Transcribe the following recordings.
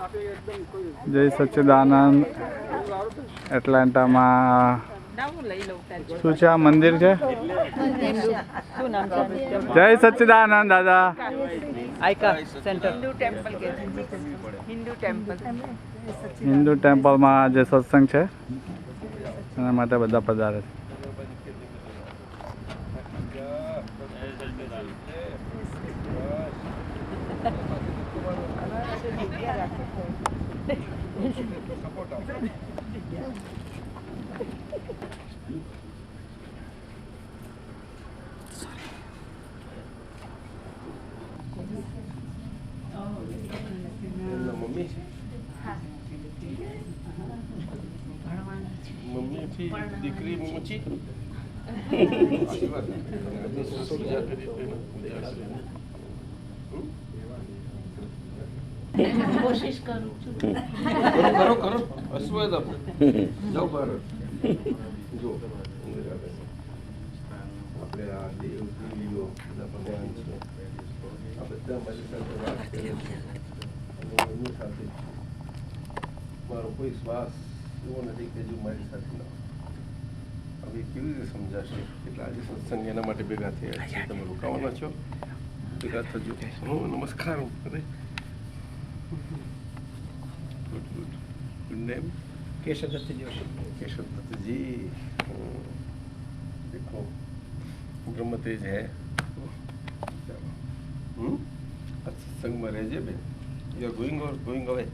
જય સચ્ચિદાનંદ એટલાન્ટામાં શું છે? આ મંદિર છે. જય સચ્ચિદાનંદ દાદા. હિન્દુ ટેમ્પલમાં જે સત્સંગ છે એના માટે બધા પધારે છે. मम्मी थी दीकरी मुची कोशिश करूँ करो करो अस्वद आप जाओ बाहर जो આપણે આ દેવ લીલો બધા ભગવાન છે આ બધા મારી સાથે વાત કરે છે અને એમની સાથે મારો કોઈ શ્વાસ એવો નથી કે જો મારી સાથે ના હવે કેવી રીતે સમજાશે એટલે આજે સત્સંગ એના માટે ભેગા થયા છે. તમે રોકાવાના છો? ભેગા થજો. નમસ્કાર. અરે good good good name Keshav Dutt ji. Keshav Dutt ji देखो ब्रह्म तेज है. सत्संग में रह जे बेन. You are going away.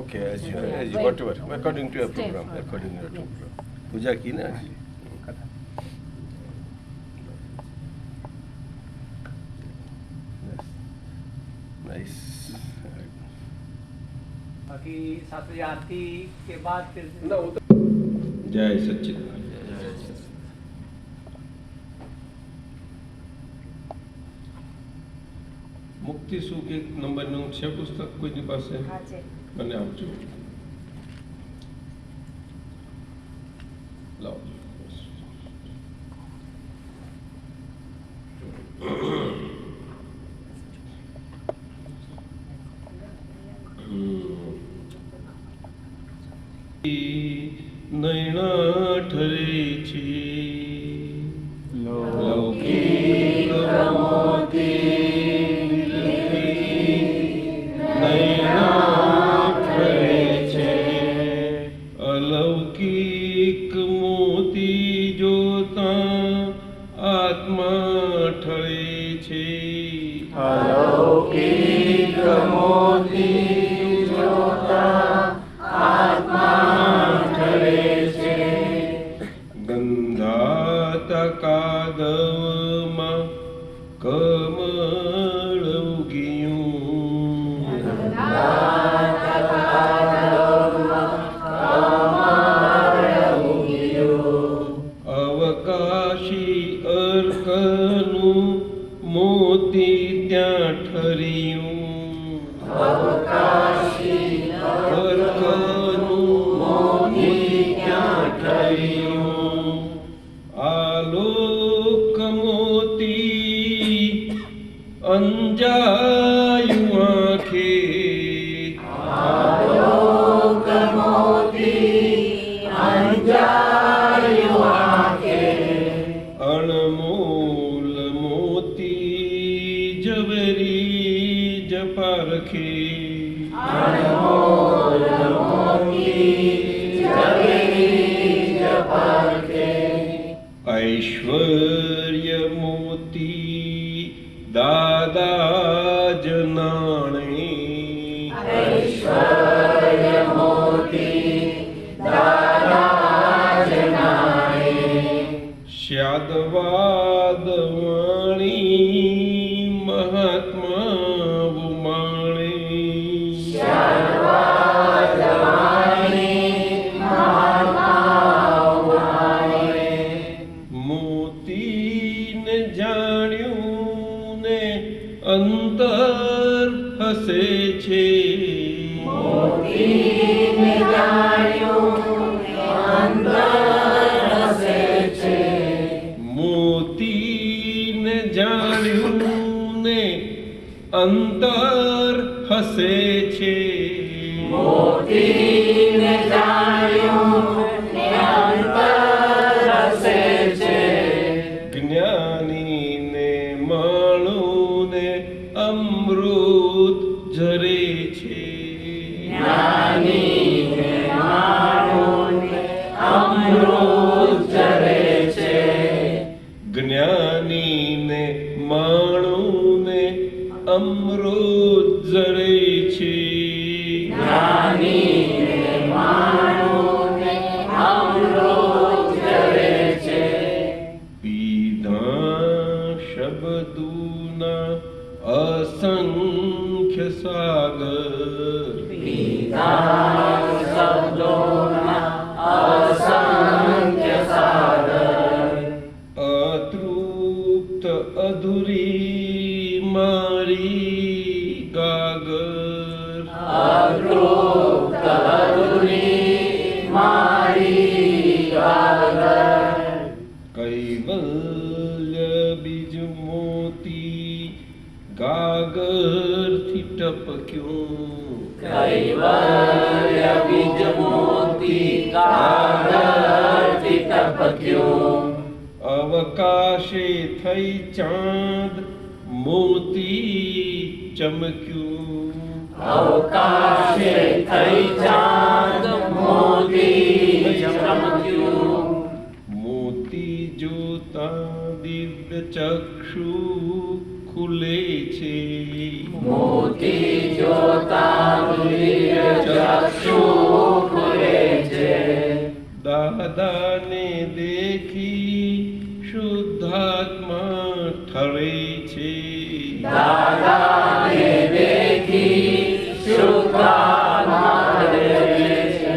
Okay as you whatever according to your programme. According to your programme. पूजा की ना आज. नाइस. बाकी सात बजे आरती के बाद फिर जय सच्चिदानंद. मुक्ति सुख एक नंबर નું છે પુસ્તક કોઈની પાસે? મને આપજો. લાવો. નૈણા ઠરે છે લૌકિક મોતી નૈણા ઠરે છે અલૌકિક મોતી જોતા આત્મા ઠરે છે. અલૌકિક મોતી જોતા કાદવમાં કમળ ઉગ્યું. અવકાશી અર્કનું મોતી ત્યાં ઠર્યું. અર્કનું મોતી ત્યાં ઠર્યું. आलोक मोती अंजायु आँखे. आलोक मोती अंजायु आँखे. अनमोल मोती जवरी जपारखे. अनमोल मोती जवरी जपारखे. ऐश्वर्य मोती दादा जनाणे. ऐश्वर्य मोती दादा जनाणे. श्यादवाद वाणी महात्मा उमाणे. श्यादवाद वाणी महात्मा અંતર હસે છે. મોતીને જાણ્યું અંતર હસે છે. મોતીને જાણ્યું ને અંતર હસે છે. મોતીને જાણ્યું ને અંતર હસે છે. જ્ઞાનીને માણું ને અમૃત ઝરે છે. જ્ઞાનીને માણું ને અમૃત ઝરે છે. જ્ઞાનીને માણું ને અમૃત ઝરે છે. જ્ઞાનીને માણું ને અમૃત ઝરે છે. પીધા શબ્દોના અસંખ્ય સાગર. પીધા શબ્દોના અસંખ્ય સાગર. અતૃપ્ત અધૂરી મારી ગાગર. અતૃપ્ત અધૂરી મારી ગાગર. કૈવલ્ય બીજ મોતી ગાગરથી ટપક્યું. કૈવલ્ય બીજ મોતી ગાગરથી ટપક્યું. અવકાશે થઈ ચાંદ મોતી ચમક્યું. અવકાશે થઈ ચાંદ મોતી ચમક્યું. મોતી જોતા દિવ્ય ચક્ષુ ખુલે છે. મોતી જોતા દિવ્ય ચક્ષુ ખુલે છે. દાદાને દેખી શુદ્ધાત્મા ઠરે છે. દાદાને દેખી શુદ્ધાત્મા ઠરે છે.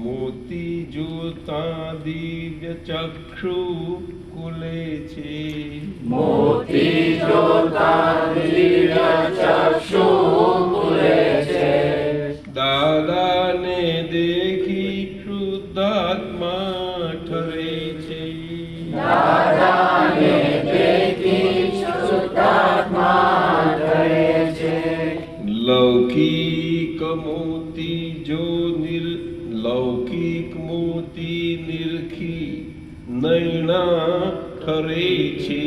મોતી જોતા દિવ્ય ચક્ષુ ખુલે છે. મોતી જોતા દિવ્ય ચક્ષુ ખુલે છે. દાદાને દેખી શુદ્ધાત્મા ઠરે છે. દાદાને દેખી શુદ્ધાત્મા ઠરે છે. લૌકિક મોતી જો લૌકિક મોતી નિરખી નૈણા ઠરે છે.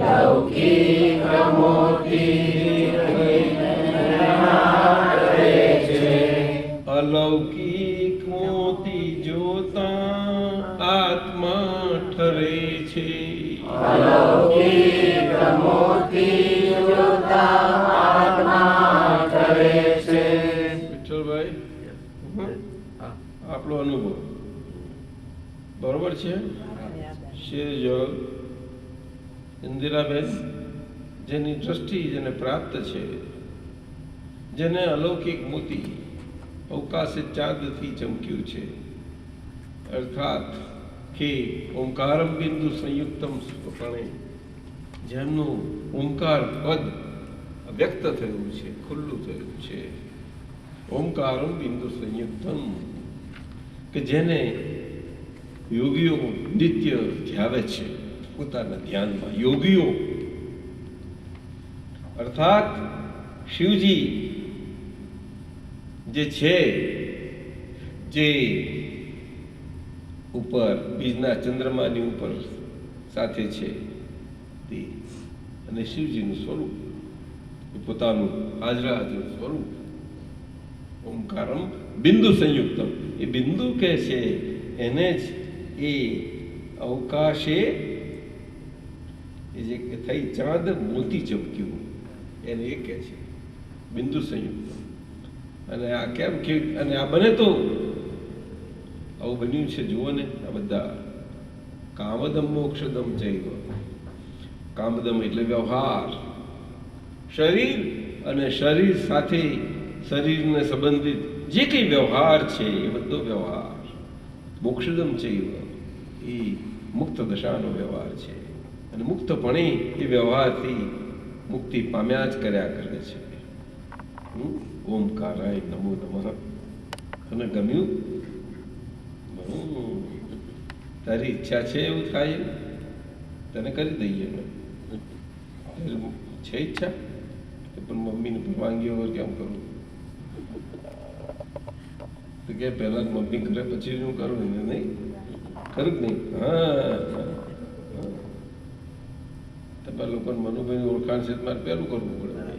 લૌકિક મોતી ઠરે છે. અલૌકિક મોતી જોતા આત્મા ઠરે છે. અલૌકિક મોતી જોતા આત્મા ઠરે છે. વિઠ્ઠલભાઈ, આપણો અનુભવ બરોબર છે. શેરજોગ ઇન્દિરાબેન, જેની દ્રષ્ટિ જેને પ્રાપ્ત છે, જેને અલૌકિક મોતી અવકાશે ચાંદથી ચમક્યું છે, અર્થાત કે ઓમકારમ બિંદુ સંયુક્તમ સ્વપણે જેમનું ઓમકાર પદ વ્યક્ત થયું છે, ખુલ્લું થયું છે. ઓમકારમ બિંદુ સંયુક્તમ, કે જેને યોગીઓ નિત્ય ધ્યાવે છે પોતાના ધ્યાનમાં. યોગીઓ અર્થાત શિવજી જે છે, જે ઉપર બીજના ચંદ્રમાની ઉપર સાથે છે તે, અને શિવજીનું સ્વરૂપ એ પોતાનું હાજરા હાજર સ્વરૂપ. ઓમકારમ બિંદુ સંયુક્તમ, એ બિંદુ કે છે એને જ એ અવકાશે એ જે થઈ ચાંદ મોતી ચમક્યું એને એ કહે છે બિંદુ સંયુક્તમ. અને આ કેમ કે અને આ બને તો આવું બન્યું છે. જુઓ ને આ બધા કામદમ મોક્ષદમ ચૈવ. કામદમ એટલે વ્યવહાર, શરીર અને શરીર સાથે શરીરને સંબંધિત જે કંઈ વ્યવહાર છે એ બધો વ્યવહાર. મોક્ષદમ ચૈવ એ મુક્ત દશાનો વ્યવહાર છે, અને મુક્તપણે એ વ્યવહારથી મુક્તિ પામ્યા જ કર્યા કરે છે. ઓમકારાય નમો નમઃ. અને ગમ્યું? તારી ઈચ્છા છે એવું થાય તને કરી દઈએ. છે ઈચ્છા? પણ મમ્મીની પરવાનગી વગર કેમ કરું? તો કે પહેલા મમ્મી કરે પછી હું કરું ને, નહીં ખરું જ નહીં? હા, તમારા લોકોને મનુભાઈની ઓળખાણ છે, મારે પહેલું કરવું પડે.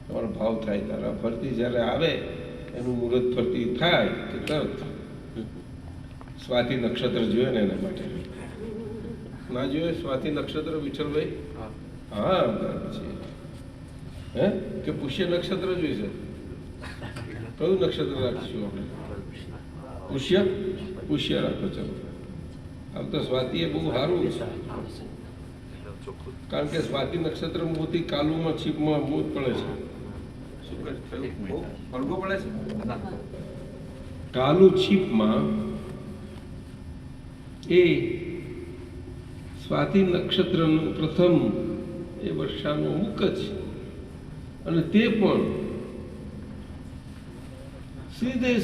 તમારો ભાવ થાય તારા ફરતી જ્યારે આવે એનું મુહૂર્ત ફરતી થાય કે તરત સ્વાતિ નક્ષત્ર જોયે ને એના માટે. ના જોયે સ્વાતિ નક્ષત્ર વિઠ્ઠલભાઈ? હા, પછી હે કે પુષ્ય નક્ષત્ર જોઈશે? કયું નક્ષત્ર રાખીશું આપણે? પુષ્ય? પુષ્ય રાખો. ચાલો, આમ તો સ્વાતિ એ બહુ સારું છે, કારણ કે સ્વાતિ નક્ષત્ર મોતી કાલુમાં છીપમાં મોત પડે છે. શું કહે પડઘો પડે છે? કાલુ છીપમાં એ સ્વાતિ નક્ષત્રનું પ્રથમ એ વર્ષાનું મુખ જ, અને તે પણ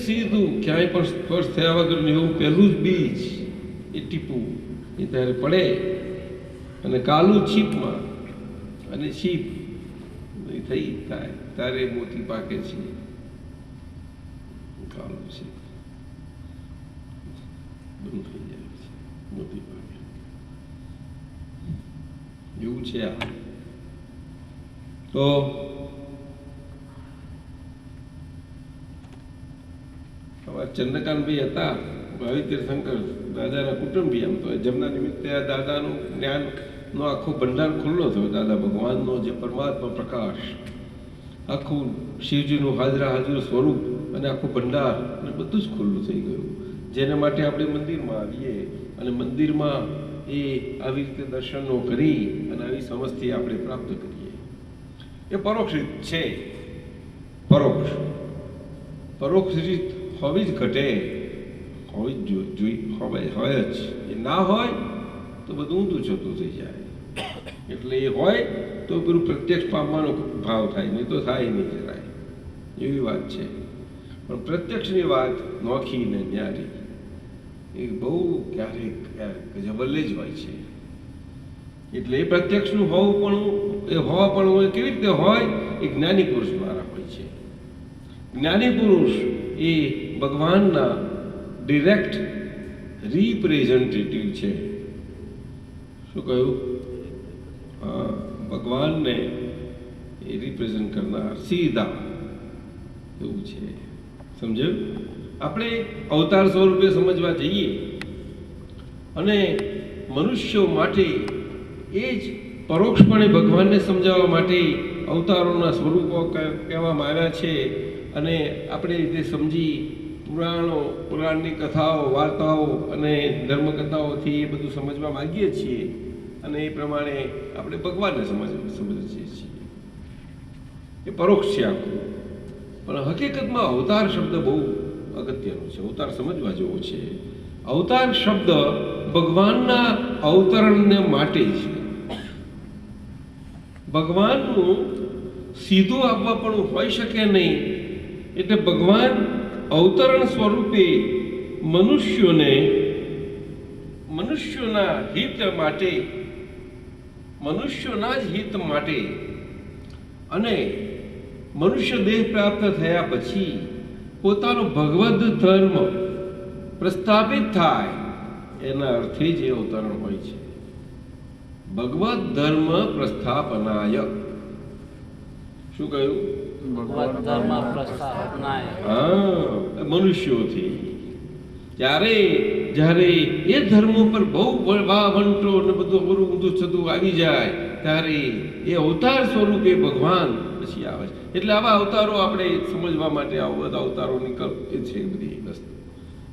સીધું ક્યાંય પણ સ્પર્શ થયા વગર એવું પહેલું જ બીજ એ ટીપું એ ત્યારે પડે અને કાલું છીપમાં, અને છીપ થઈ થાય ત્યારે મોતી પાકે છે. કાલું છીપ બંધ થઈ જાય છે, મોતી પાકે. એવું છે આ. તો ચંદ્રકાંતભાઈ હતા ભાવિ તીર્થંકર, દાદાના કુટુંબી. આમ તો જમના નિમિત્તે આ દાદાનું જ્ઞાનનો આખો ભંડાર ખુલ્લો થયો. દાદા ભગવાનનો જે પરમાત્મા પ્રકાશ, આખું શિવજીનું હાજર સ્વરૂપ અને આખું ભંડાર અને બધું જ ખુલ્લું થઈ ગયું. જેના માટે આપણે મંદિરમાં આવીએ અને મંદિરમાં એ આવી રીતે દર્શનો કરી અને આવી સમજથી આપણે પ્રાપ્ત કરીએ. એ પરોક્ષ રીત છે. પરોક્ષ રીત હોવી જ ઘટે, હોવી જ હોય જ. એ ના હોય તો બધું ઊંધું છતું થઈ જાય. એટલે એ હોય તો પેલું પ્રત્યક્ષ પામવાનો ભાવ થાય, નહીં તો થાય નહીં જરાય. એવી વાત છે. પણ પ્રત્યક્ષની વાત નોખી ને ન્યારી એ બહુ ક્યારેક જબલ્લે જ હોય છે. એટલે એ પ્રત્યક્ષનું હોવું પણ કેવી રીતે હોય? એ જ્ઞાની પુરુષ દ્વારા હોય છે. જ્ઞાની પુરુષ એ ભગવાનના ડિરેક્ટ રિપ્રેઝેન્ટેટિવ છે. શું કહ્યું? હા, ભગવાનને એ રિપ્રેઝેન્ટ કરનાર સીધા એવું છે. સમજાયું? આપણે અવતાર સ્વરૂપે સમજવા જઈએ અને મનુષ્યો માટે એ જ પરોક્ષપણે ભગવાનને સમજાવવા માટે અવતારોના સ્વરૂપો કહેવામાં આવ્યા છે. અને આપણે રીતે સમજી પુરાણની કથાઓ, વાર્તાઓ અને ધર્મકથાઓથી એ બધું સમજવા માંગીએ છીએ, અને એ પ્રમાણે આપણે ભગવાનને સમજીએ છીએ. એ પરોક્ષ છે આખું. પણ હકીકતમાં અવતાર શબ્દ બહુ અગત્યનો છે. અવતાર સમજવા જેવો છે. અવતાર શબ્દ ભગવાનના અવતરણને માટે છે. ભગવાનનું સીધું આપવા પણ હોઈ શકે નહીં. એટલે ભગવાન અવતરણ સ્વરૂપે મનુષ્યોના હિત માટે, મનુષ્યોના જ હિત માટે, અને મનુષ્ય દેહ પ્રાપ્ત થયા પછી પોતાનો ભગવદ ધર્મ પ્રસ્થાપિત થાય એના અર્થે જ એ અવતરણ હોય છે. ભગવદ ધર્મ પ્રસ્થાપનાય. શું કહ્યું? હા, મનુષ્યોથી. જ્યારે એ ધર્મો પર બહુ વંટો ને બધું ઊંધું છતું આવી જાય ત્યારે એ અવતાર સ્વરૂપે ભગવાન પછી આવે છે. એટલે આવા અવતારો આપણે સમજવા માટે આવા બધા અવતારોની એ છે બધી વસ્તુ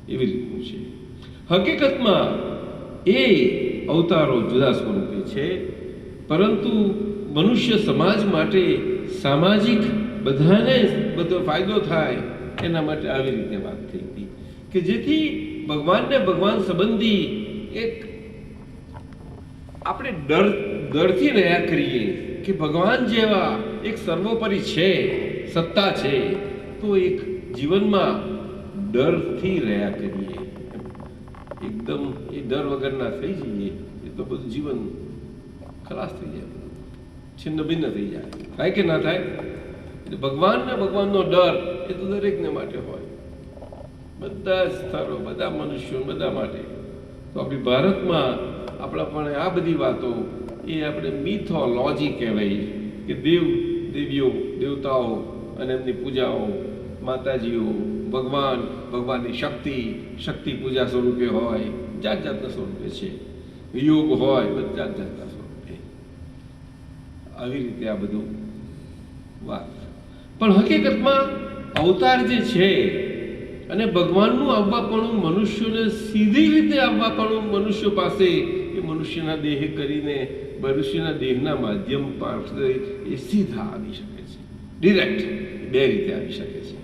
એવી રીતનું છે. હકીકતમાં એ અવતારો જુદા સ્વરૂપે છે, પરંતુ મનુષ્ય સમાજ માટે સામાજિક બધાને બધો ફાયદો થાય એના માટે આવી રીતે વાત થઈ હતી કે જેથી ભગવાનને ભગવાન સંબંધી એક આપણે ડરથી રહ્યા કરીએ કે ભગવાન જેવા એક સર્વોપરી છે, સત્તા છે, તો એક જીવનમાં ડરથી રહ્યા કરીએ. એકદમ એ ડર વગરના થઈ જઈએ એ તો બધું જીવન ખલાસ થઈ જાય. છિન્ન ભિન્ન થઈ જાય. થાય કે ના થાય? એટલે ભગવાન ને ભગવાનનો ડર એ તો દરેકને માટે હોય, બધા સ્થળો, બધા મનુષ્યો, બધા માટે. તો આપણી ભારતમાં આપણા પણ આ બધી વાતો એ આપણે મિથોલોજી કહેવાય કે દેવીઓ, દેવતાઓ અને એમની પૂજાઓ, માતાજીઓ, ભગવાન, ભગવાનની શક્તિ પૂજા સ્વરૂપે હોય, જાત જાતના સ્વરૂપે છે. યોગ હોય, બધા જાત જાતના સ્વરૂપે. આવી રીતે આ બધું વાત. પણ હકીકતમાં અવતાર જે છે અને ભગવાનનું આવવાપણું, મનુષ્યોને સીધી રીતે આવવાપણું મનુષ્યો પાસે, એ મનુષ્યના દેહ કરીને મનુષ્યના દેહના માધ્યમ પાસે એ સીધા આવી શકે છે, ડિરેક્ટ. બે રીતે આવી શકે છે.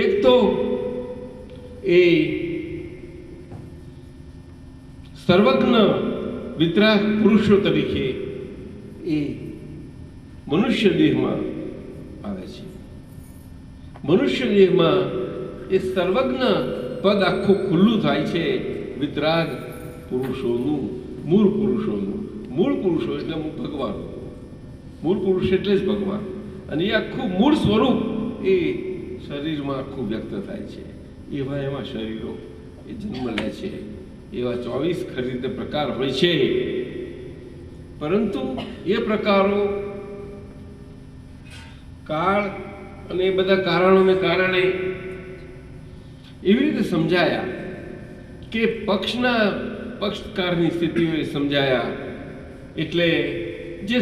એક તો એ સર્વજ્ઞ વિતરાગ પુરુષો તરીકે એ મનુષ્ય દેહમાં આવે છે. મનુષ્ય દેહમાં એ સર્વજ્ઞ પદ આખું ખુલ્લું થાય છે વિતરાગ પુરુષોનું, મૂળ પુરુષોનું. મૂળ પુરુષો એટલે ભગવાન, મૂળ પુરુષ એટલે જ ભગવાન. અને એ આખું મૂળ સ્વરૂપ એ શરીરમાં આખું વ્યક્ત થાય છે. એવા શરીરો એ જન્મ લે છે. એવા 24 ખરી રીતે પ્રકાર હોય છે. પરંતુ એ પ્રકારો કાળ અને એ બધા કારણોને કારણે એવી રીતે સમજાયા કે પક્ષકારની સ્થિતિઓ સમજાયા. એટલે જે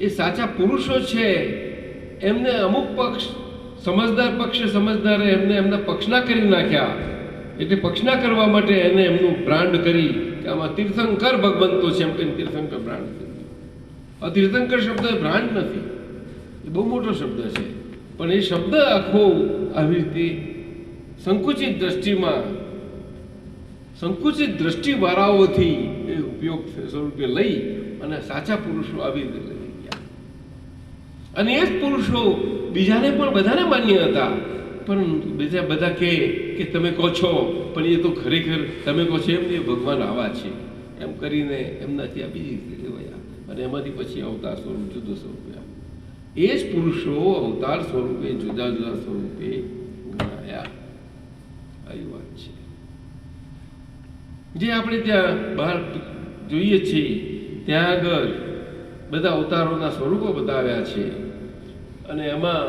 સાચા પુરુષો છે એમને અમુક સમજદારે એમને એમના પક્ષના કરી નાખ્યા. એટલે પક્ષના કરવા માટે એને એમનું બ્રાન્ડ કરી કે આમાં તીર્થંકર ભગવંતો છે, એમ કહીને તીર્થંકર બ્રાન્ડ કર્યું. આ તીર્થંકર શબ્દ એ બ્રાન્ડ નથી, એ બહુ મોટો શબ્દ છે. પણ એ શબ્દ આખો આવી રીતે સંકુચિત દ્રષ્ટિવાળાઓથી એ ઉપયોગ સ્વરૂપે લઈ અને સાચા પુરુષો આવી રીતે લઈ ગયા. અને એ જ પુરુષો બીજાને પણ બધાને માન્ય હતા. પરંતુ બીજા બધા કે તમે કહો છો, પણ એ તો ખરેખર તમે કહો છો એમ એ ભગવાન આવા છે એમ કરીને એમનાથી આ બીજી રીતે લેવાયા. અને એમાંથી પછી અવતાર સ્વરૂપ જુદો સ્વરૂપે એ જ પુરુષો અવતાર સ્વરૂપે જુદા જુદા સ્વરૂપે ગણાયા. આવી વાત છે જે આપણે ત્યાં બહાર જોઈએ છીએ. ત્યાં આગળ બધા અવતારોના સ્વરૂપો બતાવ્યા છે. અને એમાં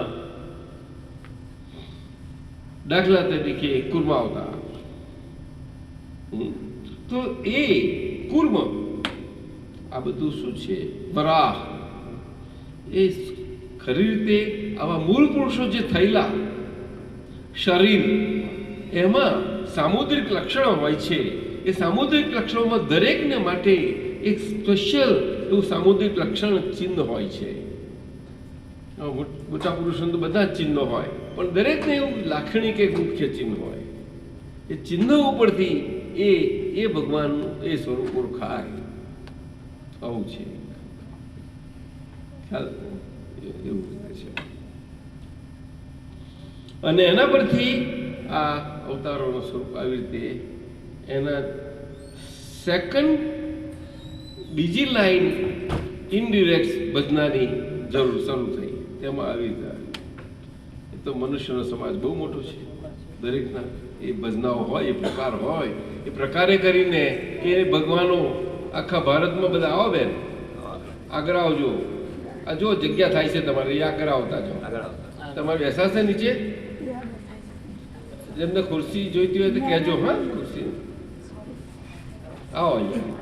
દાખલા તરીકે કુર્મ અવતાર, તો એ કુર્મ આ બધું શું છે? વરાહ. એ ખરી રીતે આવા મૂળ પુરુષો જે થયેલા શરીર, એમાં સામુદ્રિક લક્ષણો હોય છે. એ સામુદ્રિક લક્ષણોમાં દરેકને માટે એક સ્પેશિયલ એવું સામુદ્રિક લક્ષણ ચિહ્ન હોય છે. મોટા પુરુષોને તો બધા જ ચિહ્નો હોય, પણ દરેકને એવું લાક્ષણિક એક મુખ્ય ચિહ્ન હોય. એ ચિહ્નો ઉપરથી એ ભગવાનનું એ સ્વરૂપ ઓળખાય. આવું છે ખ્યાલ, એવું છે. અને એના પરથી આ અવતારોનું સ્વરૂપ આવી રીતે એના સેકન્ડ બીજી લાઈન ઇનડિરેક્ટ ભજનાની જરૂર શરૂ થઈ. તેમાં આવી રીતે એ તો મનુષ્યનો સમાજ બહુ મોટો છે. દરેકના એ ભજનાઓ હોય, એ પ્રકાર હોય, એ પ્રકારે કરીને એ ભગવાનો આખા ભારતમાં બધા આવો. બેન આગળ આવજો. આ જો જગ્યા થાય છે તમારે, એ આગળ આવતા જો. તમારે બેસાશે નીચે? જેમને ખુરશી જોઈતી હોય તો કહેજો. હા, ખુરશી આવો અહીંયા.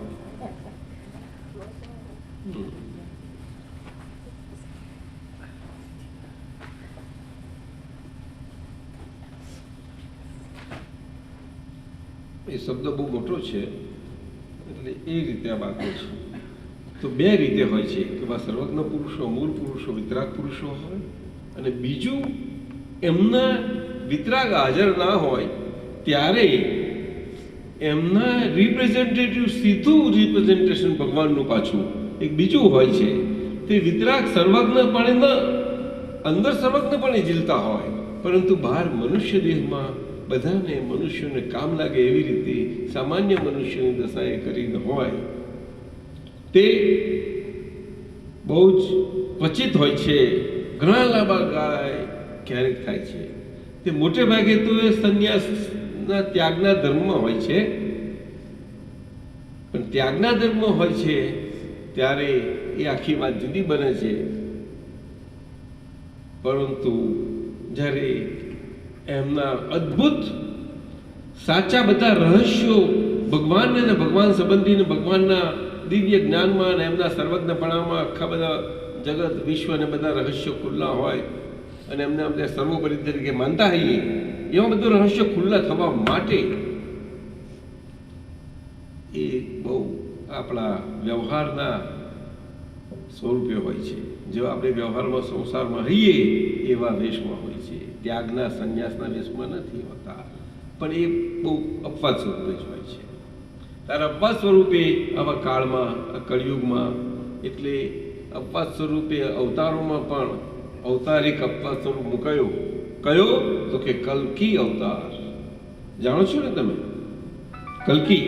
એ શબ્દ બહુ મોટો છે, એટલે એ રીતે આ વાતો છે. તો બે રીતે હોય છે કે સર્વજ્ઞ પુરુષો, મૂળ પુરુષો, વિતરાગ પુરુષો હોય. અને બીજું એમના વિતરાગ હાજર ના હોય ત્યારે એમના રિપ્રેઝેન્ટેટિવ સીધું રિપ્રેઝેન્ટેશન ભગવાનનું પાછું એક બીજું હોય છે. તે વિતરાગ સર્વજ્ઞપણે અંદર સર્વજ્ઞપણે ઝીલતા હોય, પરંતુ બહાર મનુષ્ય દેહમાં બધાને મનુષ્યોને કામ લાગે એવી રીતે સામાન્ય મનુષ્યની દશાએ કરીને હોય. તે બહુ જ ક્વચિત હોય છે, ઘણા લાંબા ગાળાએ ક્યારેક થાય છે. તે મોટે ભાગે તો એ સંન્યાસના ત્યાગના ધર્મમાં હોય છે, પણ ત્યાગના ધર્મ હોય છે ત્યારે એ આખી વાત જુદી બને છે. પરંતુ જ્યારે એમના અદ્ભુત સાચા બધા રહસ્યો ભગવાનને ને ભગવાન સંબંધીને ભગવાનના દિવ્ય જ્ઞાનમાં અને એમના સર્વજ્ઞપણામાં આખા બધા જગત વિશ્વ અને બધા રહસ્યો ખુલ્લા હોય અને એમને આપણે સર્વોપરી તરીકે માનતા હોઈએ, એવા બધું રહસ્યો ખુલ્લા થવા માટે એ બહુ આપણા વ્યવહારના સ્વરૂપે હોય છે. જેવા આપણે વ્યવહારમાં સંસારમાં રહીએ એવા વેશમાં હોય છે, ત્યાગના સંન્યાસના વેશમાં નથી હોતા, પણ એ બહુ અપવાદ સ્વરૂપે જ હોય છે. ત્યારે અપવાદ સ્વરૂપે આવા કાળમાં, આ કળિયુગમાં, એટલે અપવાદ સ્વરૂપે અવતારોમાં પણ અવતાર એક અપવાદ સ્વરૂપ મૂકાયો. કયો? તો કે કલ્કી અવતાર. જાણો છો ને તમે? કલ્કી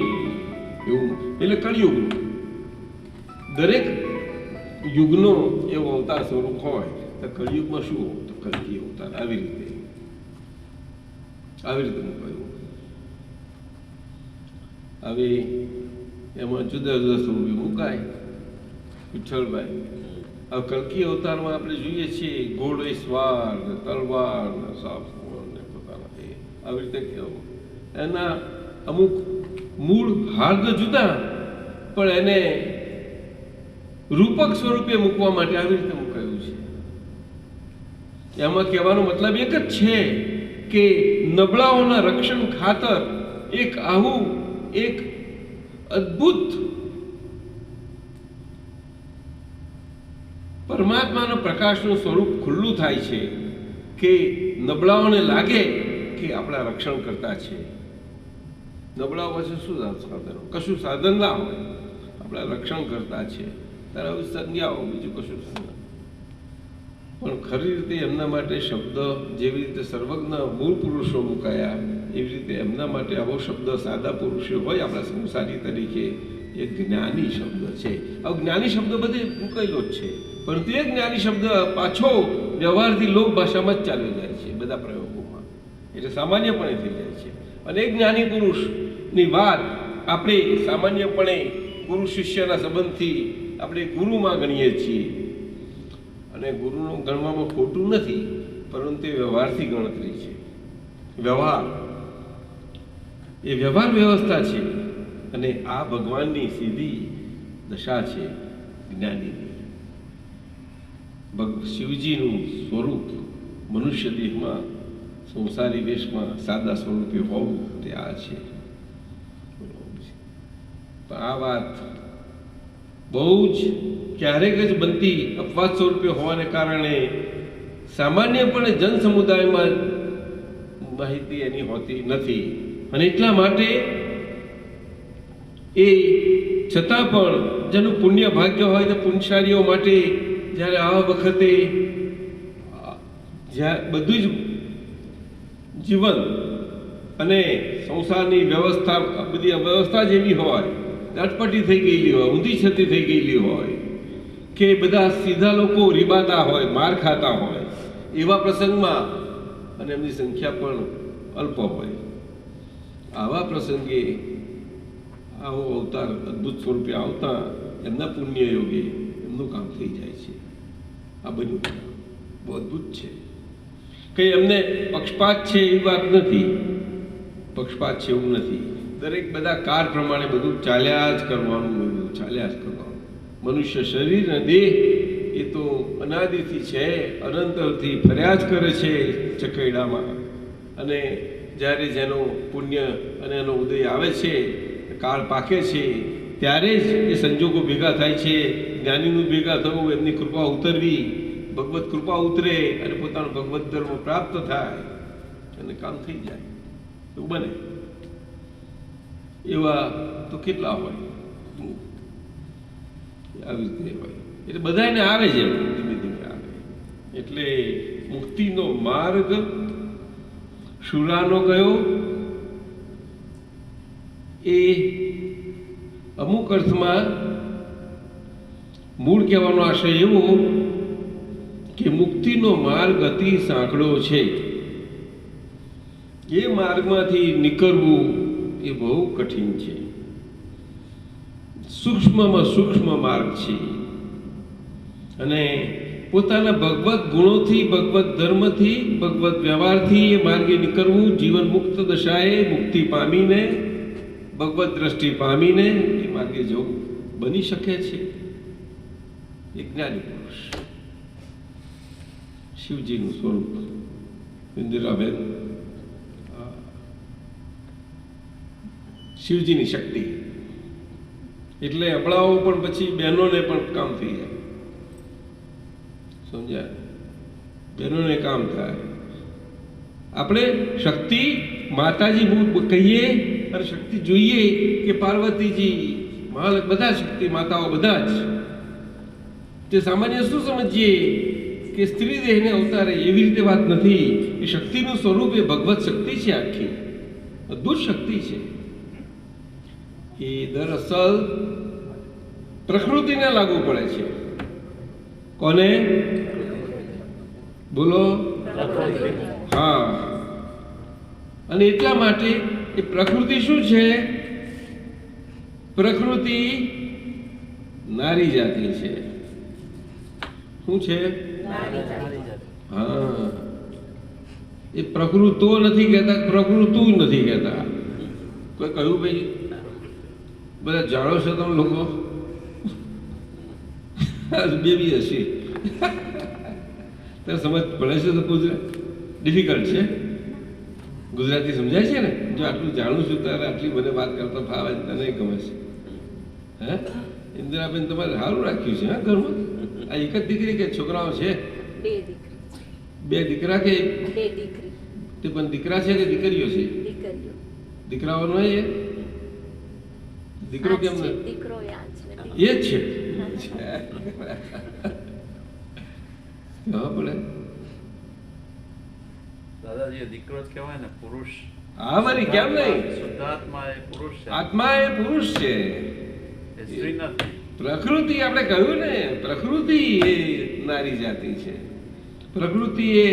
એવું એટલે કળિયુગનું દરેક યુગનો એવો અવતાર સ્વરૂપ હોય. તો કળિયુગમાં શું હોય? તો કલ્કી અવતાર. આવી રીતે મૂકાયું. હવે એમાં જુદા જુદા સ્વરૂપે મુકાય. વિઠ્ઠલભાઈ, હવે કલ્કી અવતારમાં આપણે જોઈએ છીએ ઘોડે સ્વાર ને તલવાર ને સાપ ને પોતાના એ આવી રીતે કહેવું. એના અમુક મૂળ હાર્દ જુદા, પણ એને રૂપક સ્વરૂપે મૂકવા માટે આવી રીતે મુકાયું છે. એમાં કહેવાનો મતલબ એક જ છે કે નબળાઓના રક્ષણ ખાતર એક આવું એક અદ્ભુત પરમાત્માના પ્રકાશનું સ્વરૂપ ખુલ્લું થાય છે કે નબળાઓને લાગે કે આપણા રક્ષણ કરતા છે. નબળાઓ પછી શું સાધન? કશું સાધન ના હોય, આપણા રક્ષણ કરતા છે. ત્યારે સંજ્ઞાઓ બીજું કશું સાધન. પણ ખરી રીતે એમના માટે શબ્દ જેવી રીતે સર્વજ્ઞ મૂળ પુરુષો મુકાયા, એવી રીતે એમના માટે આવો શબ્દ સાદા પુરુષો હોય આપણા સંસારી તરીકે એ જ્ઞાની શબ્દ છે. આ જ્ઞાની શબ્દ બધે મુકાયેલો જ છે, પરંતુ એ જ્ઞાની શબ્દ પાછો વ્યવહારથી લોક ભાષામાં જ ચાલ્યો જાય છે બધા પ્રયોગોમાં, એટલે સામાન્યપણે થઈ જાય છે. અને એક જ્ઞાની પુરુષની વાત આપણે સામાન્યપણે ગુરુ શિષ્યના સંબંધથી આપણે ગુરુમાં ગણીએ છીએ, અને ગુરુનું ગણવામાં ખોટું નથી, પરંતુ એ વ્યવહારથી ગણતરી છે. વ્યવહાર એ વ્યવહાર વ્યવસ્થા છે, અને આ ભગવાનની સીધી દશા છે જ્ઞાનીની. શિવજીનું સ્વરૂપ મનુષ્ય દેહમાં સંસારી વેશમાં સાદા સ્વરૂપે હોવું તે આ છે. આ વાત બહુ જ ક્યારેક જ બનતી અપવાદ સ્વરૂપે હોવાને કારણે સામાન્યપણે જન સમુદાયમાં માહિતી એની હોતી નથી, અને એટલા માટે એ છતાં પણ જેનું પુણ્ય ભાગ્ય હોય તે પુણ્યશાળીઓ માટે જ્યારે આ વખતે બધું જ જીવન અને સંસારની વ્યવસ્થા બધી વ્યવસ્થા જેવી હોય, અટપટી થઈ ગયેલી હોય, ઊંધી છતી થઈ ગયેલી હોય, કે બધા સીધા લોકો રીબાતા હોય, માર ખાતા હોય, એવા પ્રસંગમાં, અને એમની સંખ્યા પણ અલ્પ હોય, આવા પ્રસંગે આવો અવતાર અદ્ભુત સ્વરૂપે આવતા એમના પુણ્ય યોગે એમનું કામ થઈ જાય છે. આ બધું બહુ અદ્ભુત છે. કંઈ એમને પક્ષપાત છે એવી વાત નથી, પક્ષપાત છે એવું નથી. દરેક બધા કાર પ્રમાણે બધું ચાલ્યા જ કરવાનું, બધું ચાલ્યા જ કરવાનું. મનુષ્ય શરીર અને દેહ એ તો અનાદિથી છે, અનંતરથી ફર્યા જ કરે છે ચકૈડામાં, અને જ્યારે જેનો પુણ્ય અને એનો ઉદય આવે છે, કાળ પાકે છે, ત્યારે જ એ સંજોગો ભેગા થાય છે. જ્ઞાનીનું ભેગા થવું, એમની કૃપા ઉતરવી, ભગવત કૃપા ઉતરે અને પોતાનો ભગવત ધર્મ પ્રાપ્ત થાય અને કામ થઈ જાય, એવું બને. એવા તો કેટલા હોય, આવી રીતે હોય. એટલે બધાને આવે છે, ધીમે ધીમે આવે. એટલે મુક્તિનો માર્ગ શુરાનો કયો? એ અમુક અર્થમાં મૂળ કહેવાનો આશય એવો કે મુક્તિનો માર્ગ અતિ સાંકડો છે. એ માર્ગમાંથી નીકળવું એ બહુ કઠિન છે. સૂક્ષ્મમાં સૂક્ષ્મ માર્ગ છે અને પોતાના ભગવત ગુણોથી, ભગવત ધર્મથી, ભગવત વ્યવહારથી એ માર્ગે નીકળવું, જીવન મુક્ત દશાએ મુક્તિ પામીને, ભગવત દ્રષ્ટિ પામીને એ માર્ગે જવું બની શકે છે. એક જ્ઞાની પુરુષ, શિવજીનું સ્વરૂપ ઇન્દિરાબેન, શિવજીની શક્તિ એટલે અબળાઓ પણ પછી બહેનોને પણ કામ થઈ જાય. સમજ્યા? બહેનોને કામ થાય. આપણે શક્તિ માતાજી કહીએ અને શક્તિ જોઈએ કે પાર્વતીજી, મહાલક્ષ્મી, બધા શક્તિ માતાઓ બધા જ. તે સામાન્ય શું સમજીએ કે સ્ત્રી દેહને અવતારે, એવી રીતે વાત નથી. એ શક્તિનું સ્વરૂપ એ ભગવત શક્તિ છે, આખી અદ્ભુત શક્તિ છે. એ દરઅસલ પ્રકૃતિને લાગુ પડે છે. કોને? બોલો. હા. અને એટલા માટે એ પ્રકૃતિ શું છે? પ્રકૃતિ નારી જાતિ છે. શું છે? હા. એ પ્રકૃતો નથી કહેતા, પ્રકૃતુ નથી કહેતા. કોઈ કહ્યું ભાઈ? બધા જાણો છો તમે લોકો? બેબી હશે ત્યારે સમજ પડે છે. તો ગુજરાત ડિફિકલ્ટ છે. ગુજરાતી સમજાય છે ને? જો આટલું જાણું છું ત્યારે આટલી મને વાત કરતા ફાવે, તને ગમે છે. હે ઇન્દિરાબેન, તમારે સારું રાખ્યું છે હા ઘરમાં? આ એક જ દીકરી કે છોકરાઓ છે? બે દીકરા કે તે પણ દીકરા છે કે દીકરીઓ છે? દીકરાઓ નો એ દીકરો કેમ ને? એ જ છે. પડે દાદાજી, દીકરો જ કહેવાય ને, પુરુષ. હા વળી, કેમ નહીં? શુદ્ધાત્મા એ પુરુષ છે. આત્મા એ પુરુષ છે, એ સ્ત્રી નથી. પ્રકૃતિ આપણે કહ્યું ને, પ્રકૃતિ એ નારી જાતિ છે. પ્રકૃતિ એ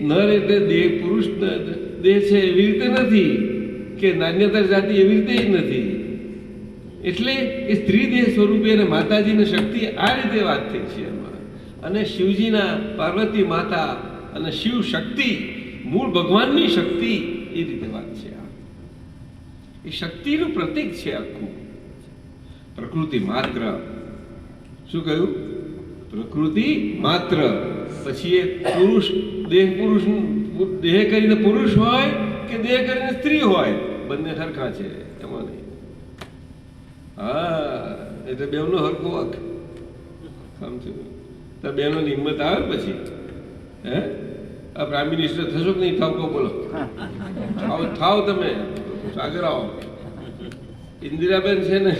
નર એટલે દેહ, પુરુષ દેહ છે એવી રીતે નથી, કે નાન્યતર જાતિ એવી રીતે નથી. એટલે એ સ્ત્રી દેહ સ્વરૂપે અને માતાજીની શક્તિ આ રીતે વાત થઈ છે એમાં. અને શિવજીના પાર્વતી માતા અને શિવ શક્તિ, મૂળ ભગવાનની શક્તિ, એ રીતે વાત છે. આ એ શક્તિનું પ્રતીક છે આખું. પ્રકૃતિ માત્ર. શું કહ્યું? પ્રકૃતિ માત્ર. પછી એ પુરુષ, દેહ પુરુષ, દેહ કરીને પુરુષ હોય કે દેહ કરીને સ્ત્રી હોય, બંને સરખા છે એમાં નહીં. હા, એટલે બેવનો હરખો વાક સમજ્યું. તો બેનોની હિંમત આવે પછી. હે આ પ્રાઇમ મિનિસ્ટર થશો કે નહીં થાવ? કહો બોલો. થાવ તમે, આગળ આવો. ઇન્દિરાબેન છે ને,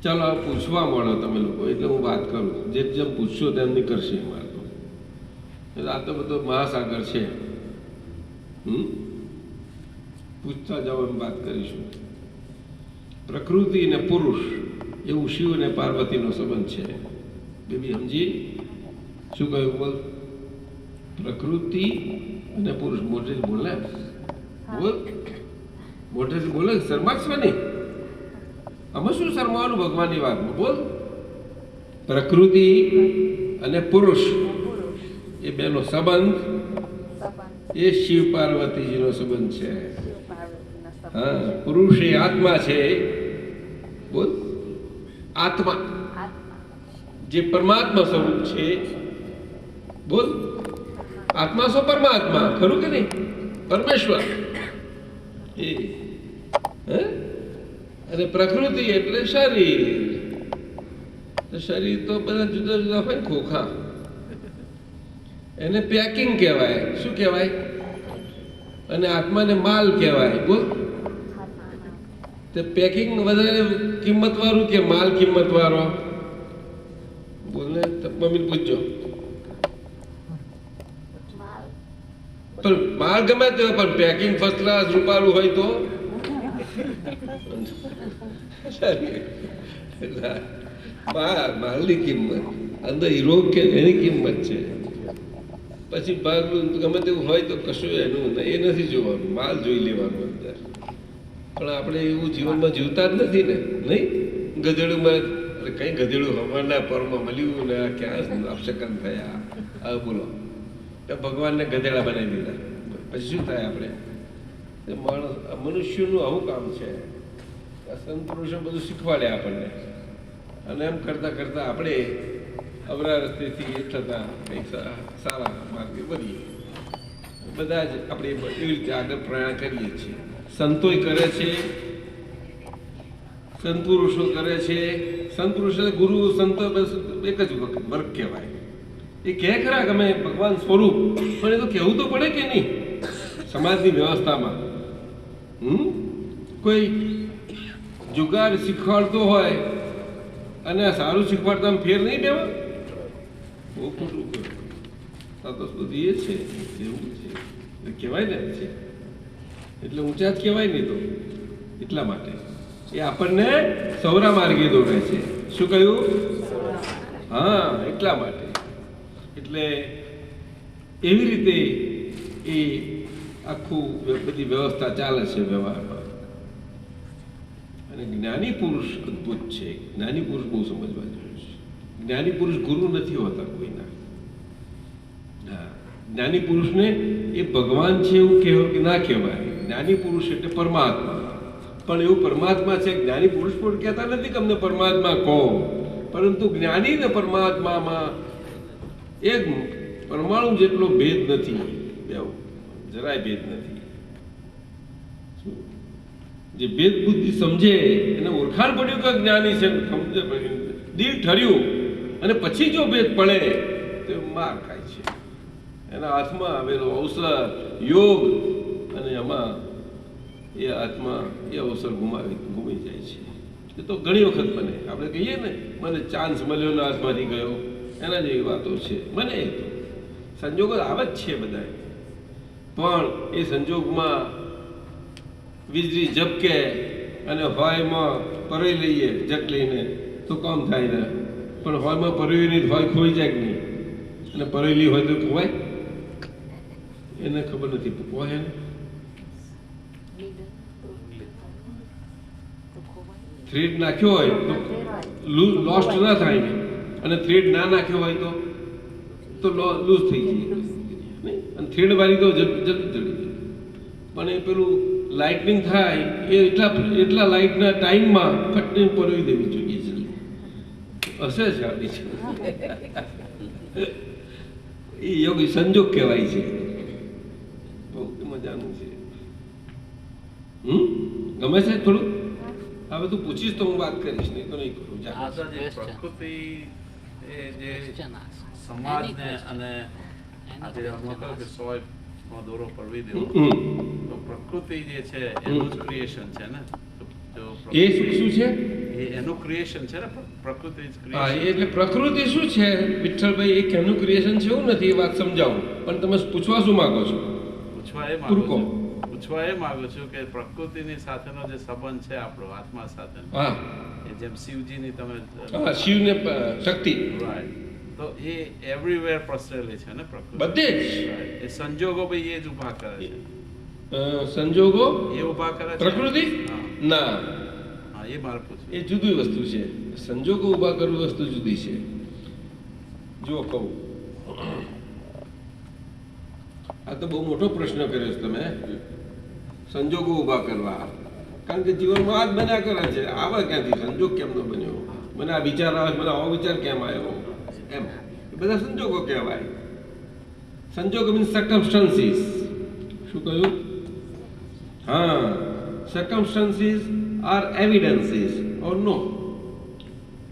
ચાલો પૂછવા મળો તમે લોકો, એટલે હું વાત કરું. જેમ પૂછશો તેમ નીકળશે મારે તો. એટલે આ તો બધો મહાસાગર છે. પૂછતા જાઓ એમ વાત કરીશું. પ્રકૃતિ અને પુરુષ એવું શિવ અને પાર્વતીનો સંબંધ છે. બેબી સમજી? શું કહ્યું? બોલ. પ્રકૃતિ અને પુરુષ. મોઢેથી બોલે, બોલ. મોઢેથી બોલે, શરમાશો નહીં. આમાં શું શરમાવાનું ભગવાનની વાતમાં? બોલ. પ્રકૃતિ અને પુરુષ એ બેનો સંબંધ એ શિવ પાર્વતીજીનો સંબંધ છે. હા, પુરુષ એ આત્મા છે. બોલ. આત્મા જે પરમાત્મા સ્વરૂપ છે. બોલ. આત્મા શું? પરમાત્મા. ખરું કે નહીં? પરમેશ્વર એ. અને પ્રકૃતિ એટલે શરીર. શરીર તો બધા જુદા જુદા હોય. ખોખા એને પેકિંગ કહેવાય. શું કહેવાય? અને આત્માને માલ કહેવાય. બોલ. તે પેકિંગ વધારે કિંમત વાળું કે માલ કિંમત વાળો? બોલને, મમ્મી પૂછજો. પણ માલ ગમે તે, પણ પેકિંગ ફર્સ્ટ ક્લાસ રૂપાળું હોય તો માલની કિંમત, અંદર હીરો કે એની કિંમત છે. પછી ભાગનું ગમે તેવું હોય તો કશું એનું એ નથી જોવાનું, માલ જોઈ લેવાનું અંદર. પણ આપણે એવું જીવનમાં જીવતા જ નથી ને, નહીં? ગધેડુમાં કઈ ગધેડું હવાના પરમાં મળ્યું ને ક્યાં અપશકન થયા. હા બોલો, તો ભગવાનને ગધેડા બનાવી દીધા, પછી શું થાય? આપણે માણસ મનુષ્યનું આવું કામ છે. સંત પુરુષો બધું શીખવાડે આપણને, અને એમ કરતાં કરતાં આપણે અવરા રસ્તેથી એ થતાં કંઈક સારા માર્ગે વધીએ. બધા જ આપણે એવી રીતે આગળ પ્રયાણ કરીએ છીએ. સંતોય કરે છે, સંત પુરુષો કરે છે. સંત પુરુષ ગુરુ સંતો એક જ વર્ગ કહેવાય. એ કહે ખરા કે અમે ભગવાન સ્વરૂપ, પણ એ તો કહેવું તો પડે કે નહીં? સમાજની વ્યવસ્થામાં કોઈ જુગાર શીખવાડતો હોય અને સારું શીખવાડતા ફેર નહીં દેવા? બહુ ખોટું કહ્યું. તો બધી એ છે, એવું છે, કહેવાય ને છે એટલે ઊંચા જ કહેવાય નહીં તો. એટલા માટે એ આપણને સૌરા માર્ગે દોરે છે. શું કહ્યું? હા, એટલા માટે. એટલે એવી રીતે એ આખું બધી વ્યવસ્થા ચાલે છે વ્યવહારમાં. અને જ્ઞાની પુરુષ અદ્ભુત છે. જ્ઞાની પુરુષ બહુ સમજવા જેવું છે. જ્ઞાની પુરુષ ગુરુ નથી હોતા કોઈના. હા, જ્ઞાની પુરુષને એ ભગવાન છે એવું કહેવાય કે ના કહેવાય. જ્ઞાની પુરુષ એટલે પરમાત્મા. પણ એવું પરમાત્મા છે, જ્ઞાની પુરુષ પણ કહેતા નથી કે અમને પરમાત્મા કહો, પરંતુ જ્ઞાની ને પરમાત્મામાં એક પરમાણુ જેટલો ભેદ નથી. જરાય ભેદ નથી. જે ભેદ બુદ્ધિ સમજે એને ઓળખાણ પડ્યું કે જ્ઞાની છે, સમજે દિલ ઠર્યું, અને પછી જો ભેદ પડે તો માર ખાય છે. એના હાથમાં આવેલો અવસર યોગ, અને એમાં એ હાથમાં એ અવસર ગુમાવી જાય છે. એ તો ઘણી વખત બને. આપણે કહીએ ને મને ચાન્સ મળ્યો ને હાથમાંથી ગયો, એના જેવી વાતો છે. મને તો સંજોગો આવે જ છે બધા, પણ એ સંજોગમાં વીજળી ઝબકે અને હોયમાં પરોઈ લઈએ જટ લઈને તો કામ થાય ને. પણ હોયમાં પરોઈ નહીં, હોય ખોઈ જાય કે નહીં? અને પરોયેલી હોય તો ખવાય? એને ખબર નથી હોય ને. થ્રેડ નાખ્યો હોય તો લોસ્ટ ના થાય ને, અને થ્રેડ ના નાખ્યો હોય તો લૂઝ થઈ જાય. અને થ્રેડ વાળી તો જલ્દી જડી જાય. પણ એ પેલું લાઇટનિંગ થાય એ એટલા લાઇટના ટાઈમમાં ફટને પરોવી દેવી જોઈએ જલ્દી. હશે જ આપણી છે એ યોગી સંજોગ કહેવાય છે. બહુ મજાનું છે. ગમે છે થોડું? હવે તું પૂછીશ તો હું વાત કરીશ, નહીં તો નહીં કરું. પ્રકૃતિ એ જે સમાજને અને આજે હમણાં કહ્યું કે સોયનો દોરો પરવી દેવો, તો પ્રકૃતિ જે છે એનું જ ક્રિએશન છે ને. એ શું છે? એ એનું ક્રિએશન છે ને, પ્રકૃતિ જ હા. ક્રિએશન. એટલે પ્રકૃતિ શું છે વિઠ્ઠલભાઈ? એ કેનું ક્રિએશન છે એવું નથી, એ વાત સમજાવું. પણ તમે પૂછવા શું માંગો છો? પૂછવા એ માંગુ છું કે પ્રકૃતિની સાથેનો જે સંબંધ છે આપણો આત્મા સાથેનો, એ જેમ શિવજીની તમે શિવને શક્તિ, રાઈટ, તો એ એવરીવેર પ્રસરેલી છે ને પ્રકૃતિ, બધે જ. એ સંજોગો ભાઈ એ જ ઉભા કરે છે. સંજોગો એ ઉભા કરે છે પ્રકૃતિ? ના, હા, એ મારે પૂછવું. એ જુદી વસ્તુ છે. સંજોગો ઉભા કરવું વસ્તુ જુદી છે. જો કહું, આ તો બહુ મોટો પ્રશ્ન કર્યો છે તમે. સંજોગો ઉભા કરવા, કારણ કે જીવનમાં આ જ બન્યા કરે છે. આવા ક્યાંથી? સંજોગ કેમ ન બન્યો? મને આ વિચાર આવે, મને આવો વિચાર કેમ આવ્યો? એમ એ બધા સંજોગો કહેવાય. સંજોગો મીન્સ સર્કમસ્ટન્સીસ. શું કહ્યું? હા, circumstances are evidences or no?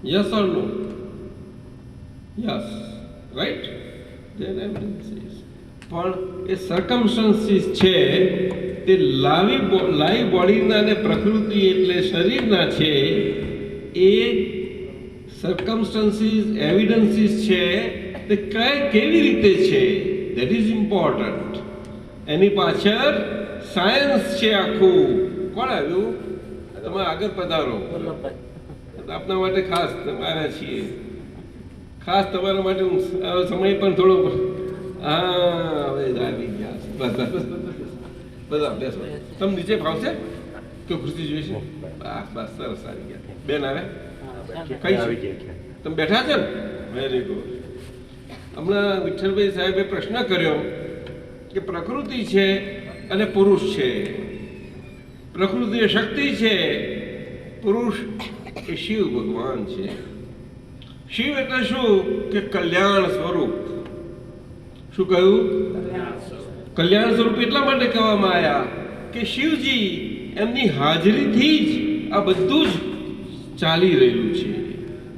Yes or no? Yes, right? There evidences. પણ એ સર્કમસ્ટન્સીસ છે તે લાઈવ બોડીના અને પ્રકૃતિ એટલે શરીરના છે. એ સર્કમસ્ટન્સીસ એવિડન્સીસ છે તે કેવી રીતે છે? That is important. એની પાછળ સાયન્સ છે આખું. કોણ આવ્યું? તમે આગળ પધારો. આપના માટે ખાસ આવ્યા છીએ, ખાસ તમારા માટે હું સમય પણ થોડો હા હવે આવી ગયા બસ બસ બધા બેસો. તમે નીચે ફાવશે કે ખુરશી જોઈશે? બસ બસ સરસ આવી ગયા. બેન આવે કઈ છે? તમે બેઠા છો ને? Very good. હમણાં વિઠ્ઠલભાઈ સાહેબે પ્રશ્ન કર્યો કે પ્રકૃતિ છે અને પુરુષ છે. પ્રકૃતિ એ શક્તિ છે, પુરુષ એ શિવ ભગવાન છે. શિવ એટલે શું કે કલ્યાણ સ્વરૂપ. શું કહ્યું? કલ્યાણ સ્વરૂપ એટલા માટે કહેવામાં આવ્યા કે શિવજી એમની હાજરીથી જ આ બધું જ ચાલી રહ્યું છે.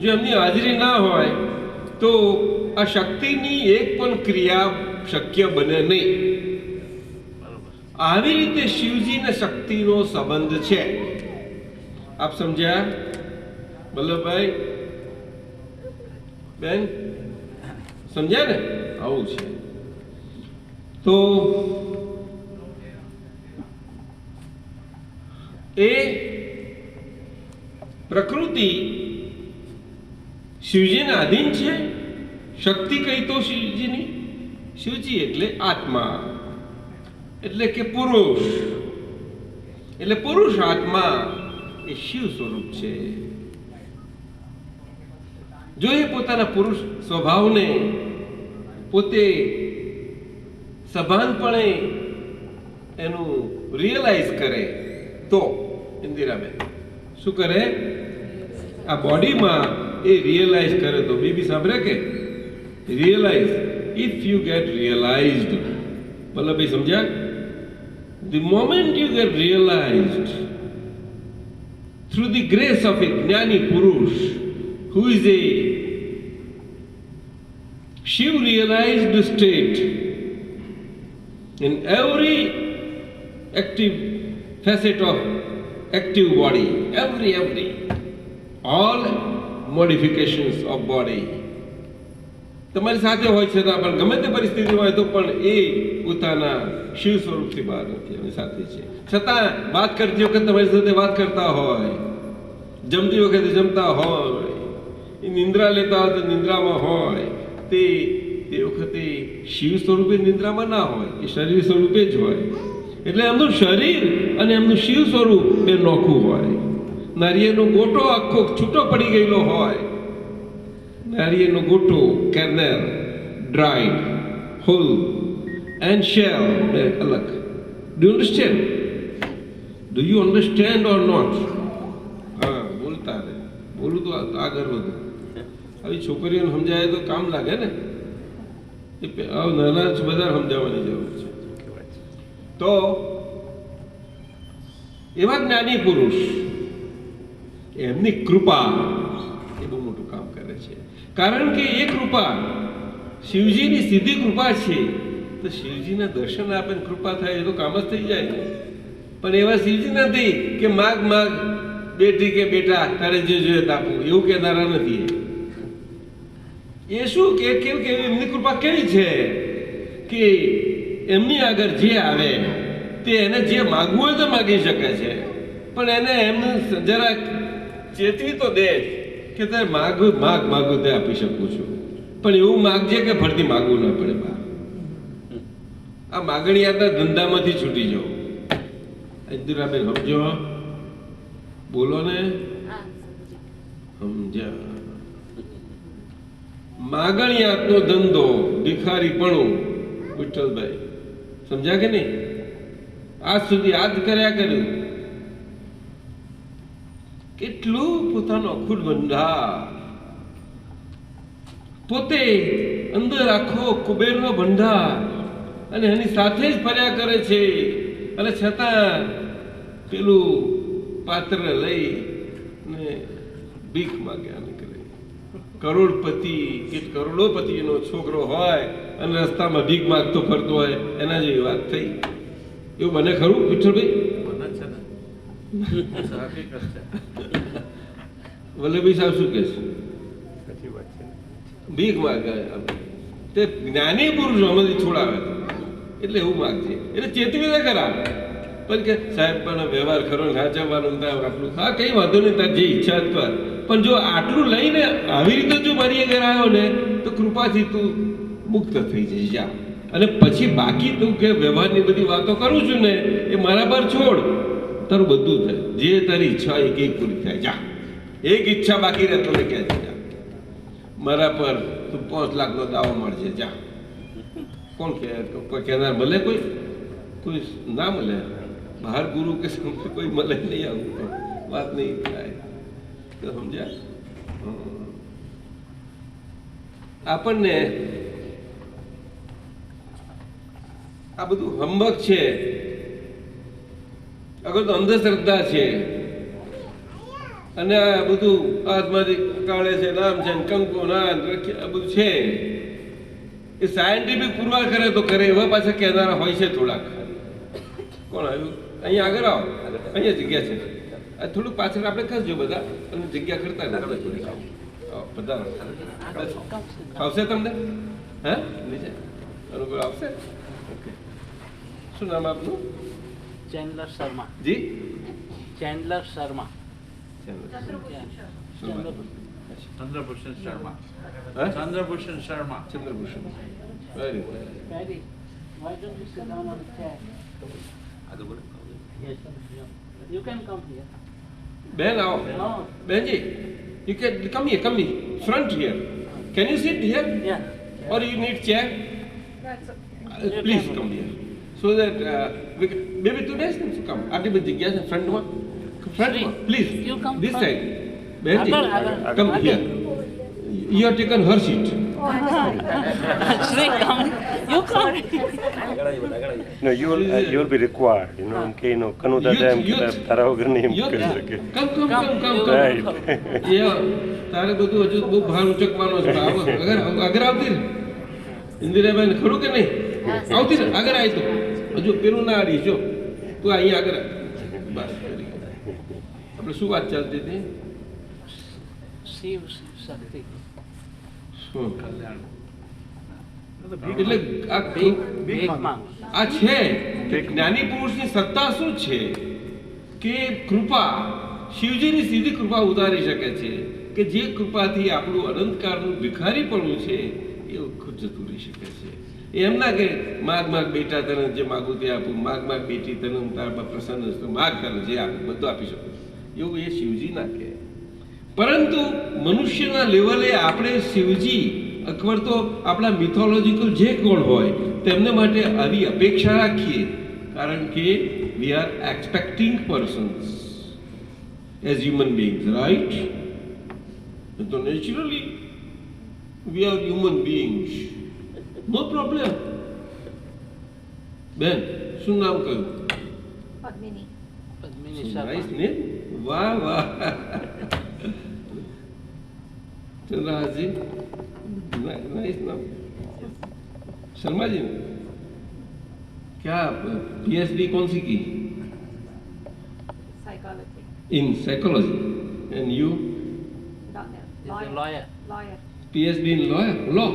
જો એમની હાજરી ના હોય તો આ શક્તિની એક પણ ક્રિયા શક્ય બને નહીં. આવી રીતે શિવજી ને શક્તિનો સંબંધ છે. આપ સમજ્યા વલ્લભભાઈ બેન? સમજ્યા ને? આવું છે. તો એ પ્રકૃતિ શિવજીને આધીન છે. શક્તિ કઈ તો શિવજીની. શિવજી એટલે આત્મા, એટલે કે પુરુષ. એટલે પુરુષ આત્મા એ શિવ સ્વરૂપ છે. જો એ પોતાના પુરુષ સ્વભાવને પોતે સભાનપણે એનું રિયલાઇઝ કરે તો ઇન્દિરાબેન શું કરે? આ બોડીમાં એ રિયલાઇઝ કરે તો બેબી સાંભળે કે realise if you get realised. Vallabhbhai સમજ્યા? The moment you get realized through the grace of a Jnani Purush who is a Shiv realized state in every active facet of active body, every all modifications of body. તમારી સાથે હોય છે પણ ગમે તે પરિસ્થિતિ હોય તો પણ એ પોતાના શિવ સ્વરૂપથી બહાર નથી, એની સાથે છે. છતાં વાત કરતી વખતે તમારી સાથે વાત કરતા હોય, જમતી વખતે જમતા હોય, એ નિંદ્રા લેતા હોય તો નિંદ્રામાં હોય, તે વખતે શિવ સ્વરૂપે નિંદ્રામાં ના હોય, એ શરીર સ્વરૂપે જ હોય. એટલે એમનું શરીર અને એમનું શિવ સ્વરૂપ બે નોખું હોય. નારિયેળનો ગોટો આખો છૂટો પડી ગયેલો હોય. નારિયેળનો ગોટો, kernel, dried, whole and shell બે અલગ. Do you understand? Do you understand or not? હા બોલતા રહે. બોલું તો આગળ વધુ. આવી છોકરીઓને સમજાય તો કામ લાગે ને. એ નાના બધા સમજાવવાની જરૂર છે. તો એવા જ્ઞાની પુરુષ એમની કૃપા એ બહુ મોટું કામ કરે છે. કારણ કે એ કૃપા શિવજીની સીધી કૃપા છે. તો શિવજીના દર્શન આપે કૃપા થાય એ તો કામ જ થઈ જાય ને. પણ એવા શિવજી નથી કે માગ બેટી કે બેટા તારે જે જોઈએ આપવું એવું કહેનારા નથી. એ શું કે કેવું કે એમની કૃપા કેવી છે કે એમની આગળ જે આવે તે એને જે માગવું હોય તો માગી શકે છે. પણ એને એમને જરાક ચેતવી તો દે કે તારે માગું તે આપી શકું છું, પણ એવું માગજે કે ફરતી માગવું ના પડે. બા આ માગણીયાના ધંધામાંથી છૂટી જાઓ. ઇન્દિરાબેન સમજો, બોલો ને. સમજ્યા? માગણીયાતનો ધંધો, ભિખારીપણું. વિઠ્ઠલભાઈ સમજ્યા કે નહીં? આજ સુધી યાદ કર્યા કર્યું. કેટલું પોતાનો અખૂટ ભંડાર, પોતે અંદર આખો કુબેરનો ભંડાર, અને એની સાથે જ ફર્યા કરે છે. અને છતાં પેલું પાત્ર લઈ ને ભીખ માગ્યા નીકળે. કરોડપતિ કે કરોડોપતિનો છોકરો હોય અને રસ્તામાં ભીખ માગતો ફરતો હોય, એના જેવી વાત થઈ. એવું બને ખરું વિઠ્ઠલભાઈ? વલ્લભભાઈ સાહેબ શું કહેશે? ભીખ માગે તે જ્ઞાની પુરુષ આમાંથી છોડાવે એટલે એવું માગજે. એટલે ચેતવી ના કરાવે પણ કે સાહેબ પણ વ્યવહાર ખરો સાચવવાનું આટલું. હા કઈ વાંધો નહીં, તાર જે ઈચ્છા અથવા પણ જો આટલું લઈને આવી રીતે જો મારી આગળ આવ્યો ને તો કૃપાથી તું મુક્ત થઈ જઈશ જા. અને પછી બાકી તું કે વ્યવહારની બધી વાતો કરું છું ને એ મારા પર છોડ, તારું બધું થાય. જે તારી ઈચ્છા એક એક પૂરી થાય જા. એક ઈચ્છા બાકી રહેતો ને કહે છે જા, મારા પર તું 5 લાખનો દાવો મળશે જા. કોણ કહે? કોઈ કહેનાર મળે? કોઈ ના મળે. બહાર ગુરુ કે કોઈ મળે નહીં, આવું તો વાત નહીં થાય. તો સમજ્યા? આપણને આ બધું હંબક છે, અગર તો અંધશ્રદ્ધા છે, અને આ બધું હાથમાંથી કાઢે છે, નામ છે, કંકુ ના આ બધું છે, એ સાયન્ટિફિક પુરવાર કરે તો કરે. એવા પાછા કહેનારા હોય છે થોડાક. કોણ આવ્યું? અહીંયા આગળ આવો, અહીંયા જગ્યા છે. આ થોડુંક પાછળ આપણે ખસજો બધા, અને જગ્યા કરતા ને થોડીક બધા આવશે તમને? હા, નીચે અનુકૂળ આવશે. ઓકે, શું નામ આપનું? ચેન્ડલર શર્મા. જી, ચેન્ડલર શર્મા. ચંદ્રભૂષણ શર્મા. હા? Chandrabhushan Sharma. Chandrabhushan. Very good. Paddy, why don't you sit down on the chair? Yes, you can come here. બેન આવો. No. બેનજી, you can come here, front here. Can you sit here? Yeah. Or you need chair? Please come here. So that we can, maybe 2 days to come. આટલી બધી જગ્યા છે ફ્રન્ટમાં. ફ્રન્ટમાં, please. You come This front. side. બેનજી, આગળ. come here. You have taken her seat. Sri, come. You come. No, you will be required, you know, કે એનો કનુ દાદા એમ કહેતા તારા વગર નહીં એમ કરી શકે. Come. Right. Yeah, તારે બધું હજુ બહુ ભાર ઉચકવાનો છે. આગળ આવતી ને ઇન્દિરાબેન, ખરું કે નહીં? આવતી ને આગળ આવી તો હજુ પેલું ના આડી. જો તું અહીંયા આગળ આવ. બસ, આપણે શું વાત ચાલતી હતી? શિવ શક્તિ. શું? કલ્યાણ. એટલે આ ભીખ માંગ. આ છે કે જ્ઞાની પુરુષની સત્તા શું છે કે કૃપા, શિવજીની સીધી કૃપા ઉતારી શકે છે, કે જે કૃપાથી આપણું અનંતકાળનું ભિખારીપણું છે એ ખુદ જતું રહી શકે છે. એમ ના કે માગ બેટા તને જે માગું તે આપું, માગ બેટી તને તારા પ્રસન્ન તો માગ તને જે આપું બધું આપી શકું, એવું એ શિવજી ના કહે. પરંતુ મનુષ્યના લેવલે આપણે શિવજી અથવા તો આપણા મિથોલોજીકલ જે કોણ હોય તેમને માટે આવી અપેક્ષા રાખીએ, કારણ કે we are expecting persons as human beings, right? તો naturally we are human beings, no problem. બેન, શું નામ કહ્યું? પદ્મિની. પદ્મિની નાઇસ શર્મા. ને? વાહ. चंद्रहास जी, नाइस नाम. शर्मा जी, क्या आप पीएचडी कौन सी की? Psychology. In psychology. And you? He's a lawyer. Lawyer. PhD in law.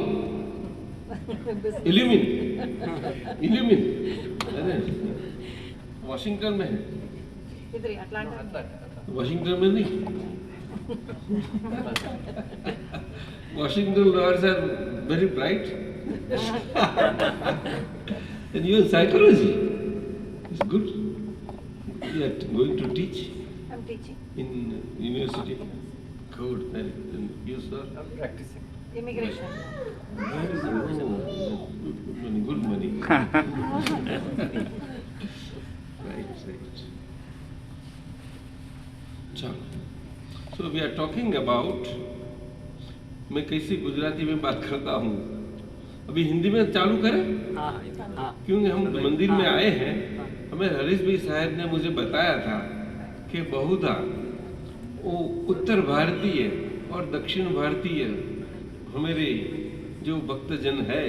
Illumine. अरे वॉशिंगटन में है? इधर ही अटलांटा. वॉशिंगटन में नहीं. Washington lawyers are very bright. And you in psychology. It's good. You are going to teach I'm teaching. in university. Good. Very good. And you, sir? I'm practicing. Immigration. Very good. Good money. Right. चलो. So we are talking about, मैं कैसे गुजराती में बात करता हूँ, अभी हिंदी में चालू करें? हाँ. क्योंकि हम मंदिर में आए हैं, हमें हरीश भाई साहब ने मुझे बताया था कि बहुधा वो उत्तर भारतीय और दक्षिण भारतीय हमारे जो भक्तजन है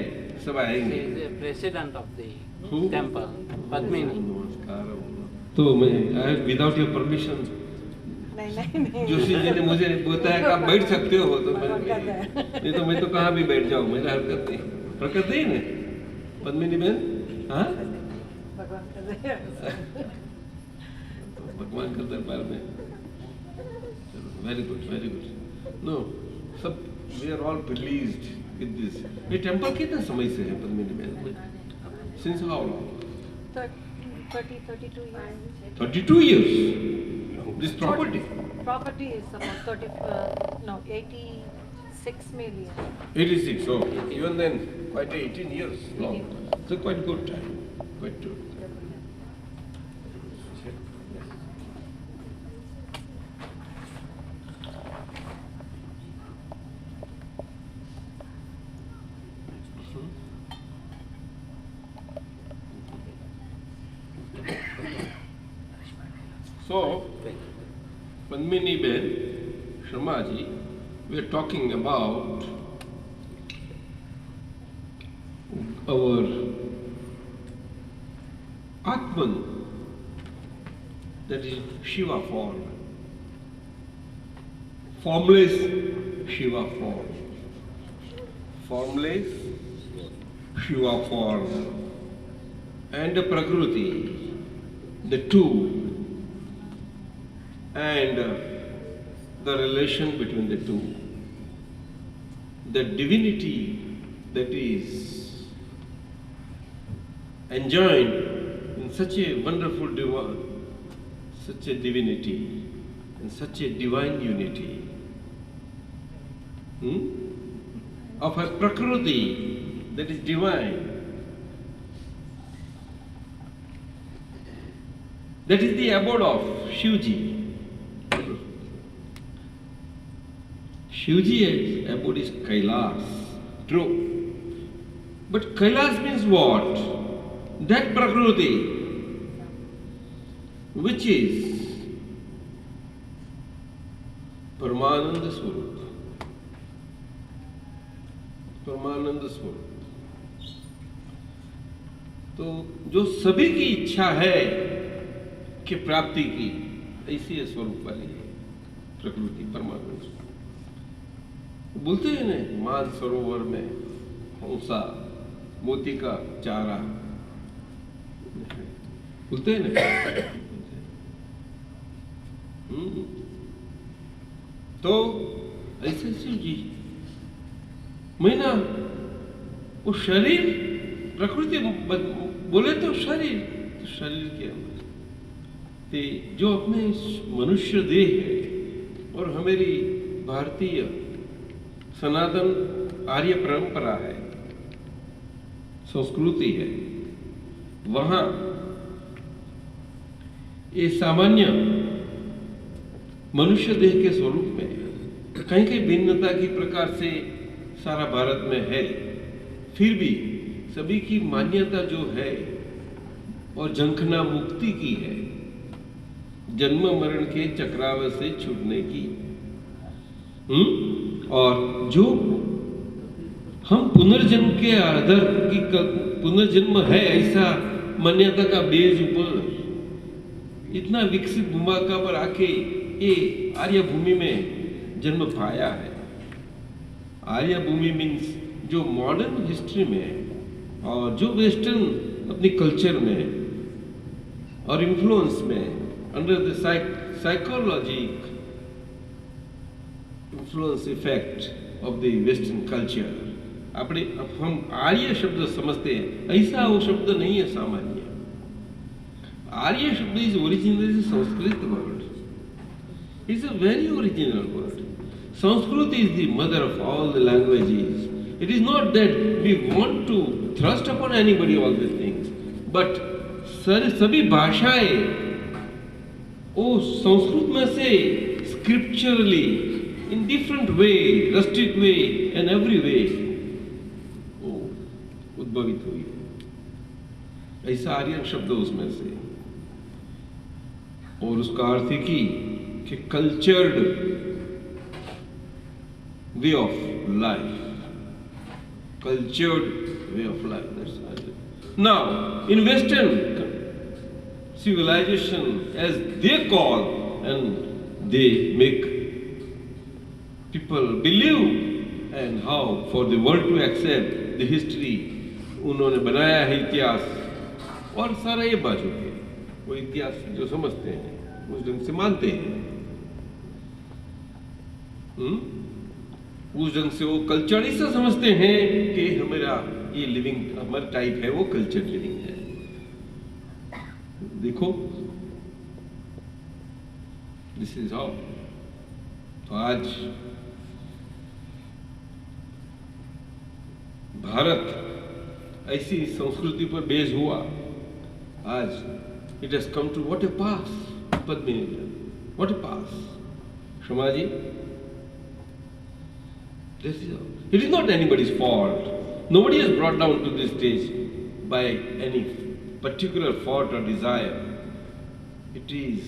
सब आएंगे. He is the president of the Who? temple. Padmini. नमस्कार. तो मैं विदाउट योर परमिशन, नहीं. जोशी जी ने मुझे बताया कि आप बैठ सकते हो, तो नहीं तो मैं तो कहाँ भी बैठ जाऊँ, मेरा हरकत नहीं. हरकत नहीं ना पद्मिनी बहन? हाँ, भगवान का दया. तो भगवान के दरबार में Very good, very good. No, सब we are all pleased with this. ये टेम्पल कितने समय से है पद्मिनी में? Since how long? 32 years. 32 years. This property. Property is about 86 million. 86. So even then, quite 18 years long. So quite good time. Quite good. So, Padmini Ben, Sharmaji, we are talking about our Atman, that is Shiva form, formless Shiva form, formless Shiva form, and the Prakriti, the two, and the relation between the two, the divinity that is enjoined in such a wonderful such a divinity, and such a divine unity of a Prakriti that is divine. That is the abode of Shivji. Shivji's abode is Kailas, true. But Kailas means what? That Prakriti, which is Paramananda Swarup. Paramananda Swarup. तो जो सभी की इच्छा है कि प्राप्ति की, ऐसी है स्वरूप वाली है प्रकृति परमानंद। बोलते हैं ना, मान सरोवर में हंसा मोती का चारा, बोलते हैं ना। तो ऐसे शिव जी मैं ना वो शरीर प्रकृति बोले तो शरीर के अंदर ते जो अपने मनुष्य देह है और हमारी भारतीय सनातन आर्य परंपरा है, संस्कृति है, वहाँ ये सामान्य मनुष्य देह के स्वरूप में कहीं कहीं भिन्नता की प्रकार से सारा भारत में है, फिर भी सभी की मान्यता जो है और झंखना मुक्ति की है, जन्म मरण के चक्राव से छूटने की। और जो हम पुनर्जन्म के आधार की पुनर्जन्म है ऐसा मान्यता का बेज ऊपर इतना विकसित भूमिका पर आके ये आर्य भूमि में जन्म पाया है। आर्य भूमि मीन्स जो मॉडर्न हिस्ट्री में और जो वेस्टर्न अपनी कल्चर में और इन्फ्लुएंस में under the psychologic influence effect of the western culture, अपने हम आर्य शब्द समझते हैं, ऐसा वो शब्द नहीं है सामान्य। आर्य शब्द is originally Sanskrit word. It's a very original word. Sanskrit is the mother of all the languages. It is not that we want to thrust upon anybody all these things, but सभी भाषाएं वो संस्कृत में से scripturally in different way, rustic way and every way उद्भवित हुई है। ऐसा आर्यन शब्द उसमें से, और उसका अर्थ है कि cultured way of life, cultured way of life. That's it. Now, in Western civilization, as they call, and they make people believe, and how for the world to accept the history, उन्होंने बनाया है इतिहास, और सारा ये बाजू है वो इतिहास जो समझते हैं उस ढंग से मानते हैं। उस ढंग से वो कल्चर ऐसा समझते हैं कि हमारा ये लिविंग हमारा टाइप है, वो कल्चर लिविंग है। देखो दिस इज हाउ। तो आज भारत ऐसी संस्कृति पर बेस हुआ, आज it has come to what a pass Padmini, what a pass Kshama ji. It is not anybody's fault. Nobody is brought down to this stage by any particular fault or desire. It is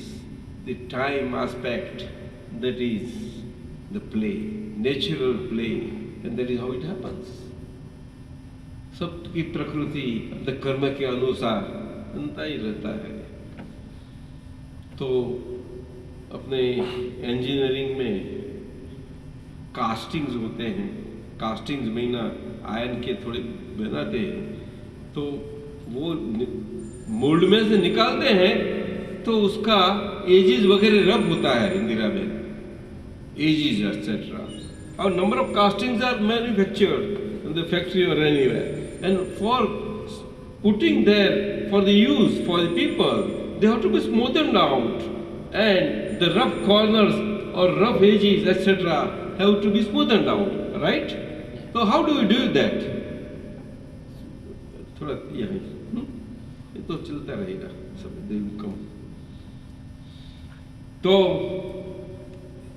the time aspect that is the play, natural play, and that is how it happens. सबकी प्रकृति अपने कर्म के अनुसार बनता ही रहता है। तो अपने इंजीनियरिंग में कास्टिंग्स होते हैं, कास्टिंग्स में ना आयरन के थोड़े बनाते हैं, तो वो मोल्ड में से निकालते हैं तो उसका एजेस वगैरह रब होता है इंदिरा में, edges etcetera. Or number of castings are manufactured in the factory or anywhere, and for putting there for the use for the people they have to be smoothened out, and the rough corners or rough edges etcetera have to be smoothened out, right? So how do we do that? थोड़ा ये तो चलता रहेगा सब दिन कम। तो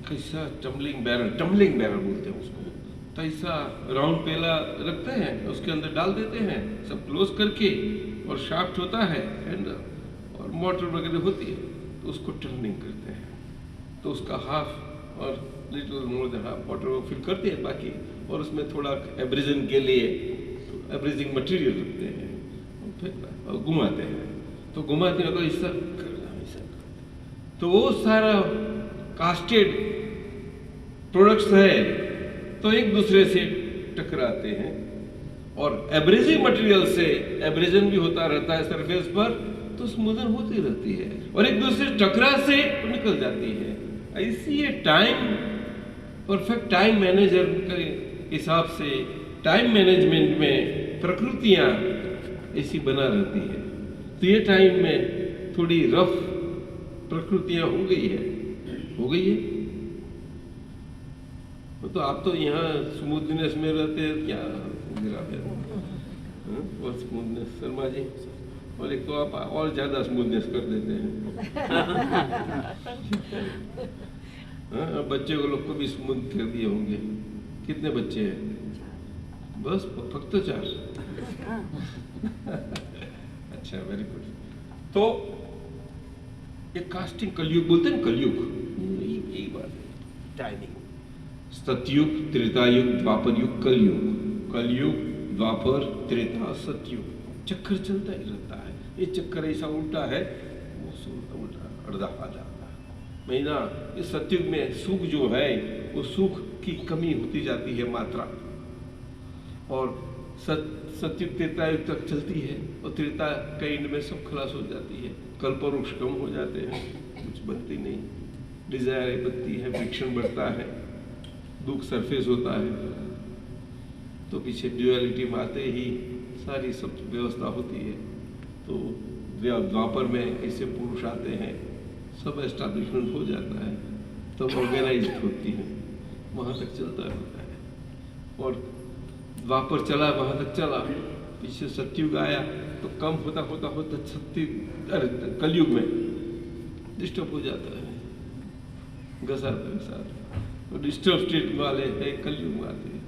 कैसा tumbling barrel बोलते हैं उसको, तो ऐसा राउंड पेला रखते हैं, उसके अंदर डाल देते हैं सब क्लोज करके, और शाफ्ट होता है एंड और मोटर वगैरह होती है, तो उसको टर्निंग करते हैं, तो उसका हाफ और little more than half water वो फिल करते हैं बाकी, और उसमें थोड़ा एब्रेजन के लिए एब्रेजिंग मटेरियल रखते हैं और घुमाते हैं, तो घुमाते हैं तो ऐसा तो वो सारा कास्टेड प्रोडक्ट्स है तो एक दूसरे से टकराते हैं, और एब्रेजिंग मटेरियल से एब्रेजन भी होता रहता है सरफेस पर, तो स्मूदन होती रहती है, और एक दूसरे टकरा से निकल जाती है। ऐसी ये टाइम परफेक्ट टाइम मैनेजर के हिसाब से टाइम मैनेजमेंट में प्रकृतियाँ ऐसी बना रहती है, तो ये टाइम में थोड़ी रफ प्रकृतियाँ हो गई है। तो आप तो यहाँ स्मूथनेस में रहते हैं, क्या और स्मूथनेस शर्मा जी, और एक तो आप और ज्यादा स्मूथनेस कर देते हैं। हाँ, बच्चे को लोग को भी स्मूथ कर दिए होंगे। कितने बच्चे हैं? बस फक्त 4। अच्छा, वेरी गुड। तो ये कास्टिंग कलयुग बोलते हैं, कलयुग यही बात है, टाइमिंग। सतयुग, त्रेतायुग, द्वापर युग, कलयुग। कलयुग, द्वापर, त्रेता, सतयुग, चक्कर चलता ही रहता है। ये चक्कर ऐसा उल्टा है, वो उल्टा अर्धा आ जाता है महीना। इस सतयुग में सुख जो है वो सुख की कमी होती जाती है मात्रा, और सतयुग त्रेतायुग तक चलती है, और त्रेता के एंड में सब खलास हो जाती है। कल्पवृक्ष कम हो जाते हैं, कुछ बनती नहीं, डिजायर बनती है, फ्रिक्शन बढ़ता है, दुख सरफेस होता है, तो पीछे ड्यूअलिटी में आते ही सारी सब व्यवस्था होती है। तो द्वापर में ऐसे पुरुष आते हैं, सब एस्टैब्लिशमेंट हो जाता है, तब तो ऑर्गेनाइज्ड होती है, वहाँ तक चलता रहता है। और द्वापर चला, वहाँ तक चला, पीछे सतयुग आया तो कम होता होता होता सतयुग, अरे कलयुग में डिस्टर्ब हो जाता है, घसाता तो डिस्टर्ब स्टेट वाले है कलयुग में आते हैं,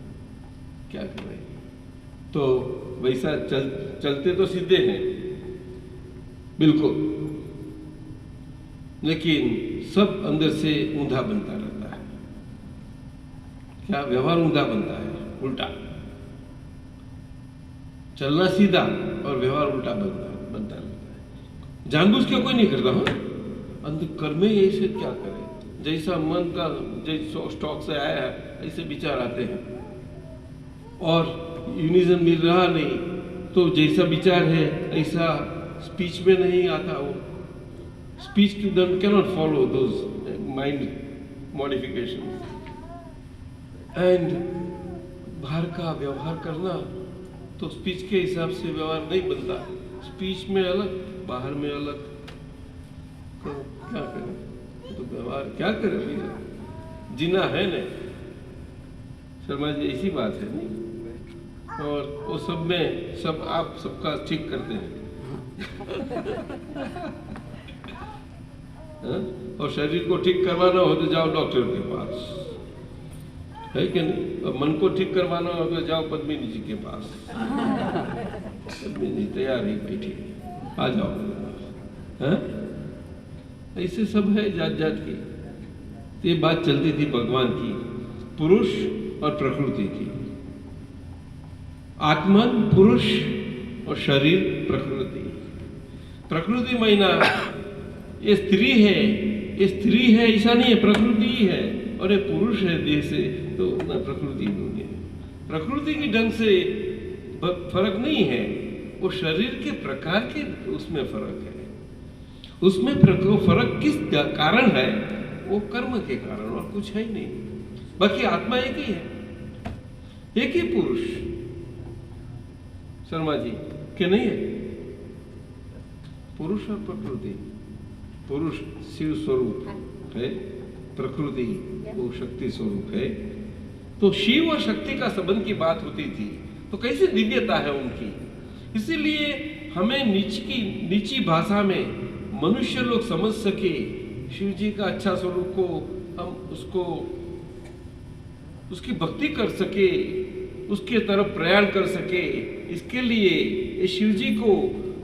क्या करें। तो वैसा चलते तो सीधे हैं बिल्कुल, लेकिन सब अंदर से ऊंधा बनता रहता है। क्या व्यवहार ऊंधा बनता है, उल्टा चलना सीधा और व्यवहार उल्टा बनता रहता है। जानबूझ के कोई नहीं करता। हाँ, अंदर कर्म ही ऐसे क्या करे, जैसा मन का जैसे स्टॉक से आया है ऐसे विचार आते हैं, और यूनिजन मिल रहा नहीं तो जैसा विचार है ऐसा स्पीच में नहीं आता। वो speech cannot follow those mind modifications, and बाहर का व्यवहार करना तो स्पीच के हिसाब से व्यवहार नहीं बनता, स्पीच में अलग बाहर में अलग, तो क्या करें, तो व्यवहार क्या करें भैया, जीना है ना शर्मा जी, ऐसी बात है नहीं। और वो सब में सब आप सबका ठीक करते हैं हाँ? और शरीर को ठीक करवाना हो तो जाओ डॉक्टर के पास, है कि नहीं, और मन को ठीक करवाना हो तो जाओ पद्मिनी जी के पास, पद्मिनी जी तैयार ही बैठी, आ जाओ हाँ? ऐसे सब है जात जात की। तो ये बात चलती थी भगवान की, पुरुष और प्रकृति की, आत्मन पुरुष और शरीर प्रकृति। प्रकृति महिना ये स्त्री है, ये स्त्री है ऐसा नहीं है, प्रकृति ही है, और ये पुरुष है देह से, तो ना प्रकृति नहीं है। प्रकृति की ढंग से फर्क नहीं है, वो शरीर के प्रकार के उसमें फर्क है। उसमें फर्क किस कारण है, वो कर्म के कारण, और कुछ है ही नहीं। बाकी आत्मा एक ही है, एक ही पुरुष शर्मा जी के नहीं है, पुरुष और प्रकृति। पुरुष शिव स्वरूप है, प्रकृति वो शक्ति स्वरूप है। तो शिव और शक्ति का संबंध की बात होती थी, तो कैसी दिव्यता है उनकी। इसीलिए हमें नीची भाषा में मनुष्य लोग समझ सके शिव जी का अच्छा स्वरूप को, हम उसको उसकी भक्ति कर सके, उसके तरफ प्रयाण कर सके, इसके लिए शिव जी को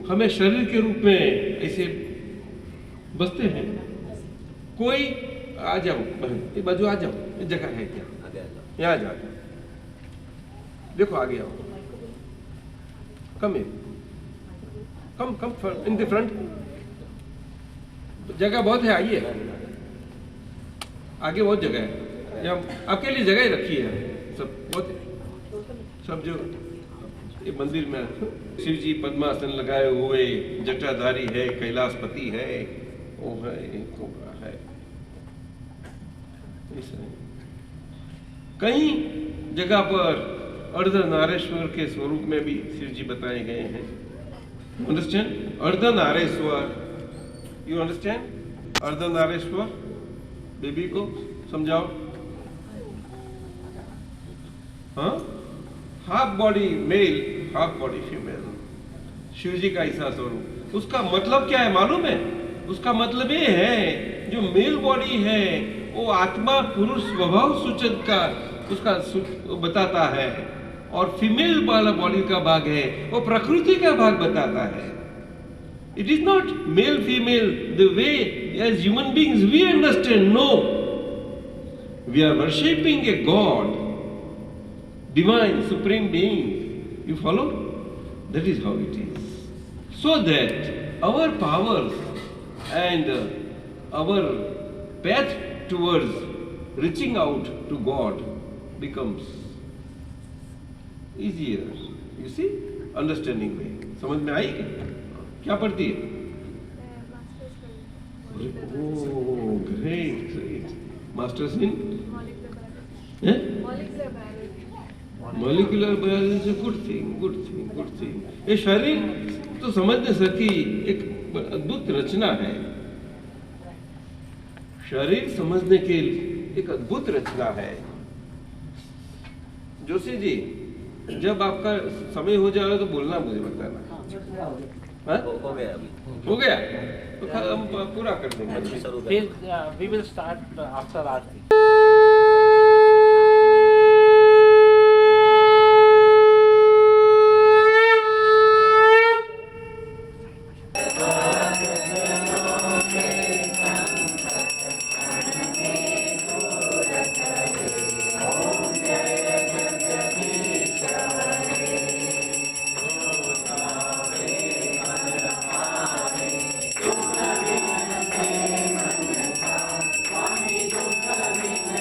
हमें शरीर के रूप में ऐसे बसते हैं। कोई आ जाओ बहन, ये बाजू आ जाओ, ये जगह है क्या, यहाँ आ जाओ, देखो आगे आओ, कम इन द फ्रंट, जगह बहुत है, आइए आगे बहुत जगह है, यहाँ आपके लिए जगह ही रखी है, सब बहुत सब जो ये मंदिर में शिव जी पद्मासन लगाए हुए, जटाधारी है, कैलाशपति है, वो है, कोबरा है, कई जगह पर अर्धनारेश्वर के स्वरूप में भी शिव जी बताए गए हैं। Understand Ardhanarishwar, you understand Ardhanarishwar, baby को समझाओ। हाँ, half body male, half body female, Shiv ji का ऐसा स्वरूप। उसका मतलब क्या है मालूम है? उसका मतलब ये है, जो मेल बॉडी है वो आत्मा पुरुष स्वभाव सूचक का उसका बताता है, और फीमेल वाला बॉडी का भाग है वो प्रकृति का भाग बताता है। It is not male female the way as human beings we understand, no, we are worshipping a god, divine supreme being, you follow? That is how it is, so that our powers and our path towards reaching out to God becomes easier, you see, understanding way। समझ में आई क्या पढ़ती है? Oh, great, masters in molecular biology, good thing. ये शरीर तो समझने सकी एक अद्भुत रचना है, शरीर समझने के एक अद्भुत रचना है। जोशी जी, जब आपका समय हो जाएगा तो बोलना, मुझे बताना। हो गया तो हम पूरा कर देंगे। We will start after Aarti. Swami Dukha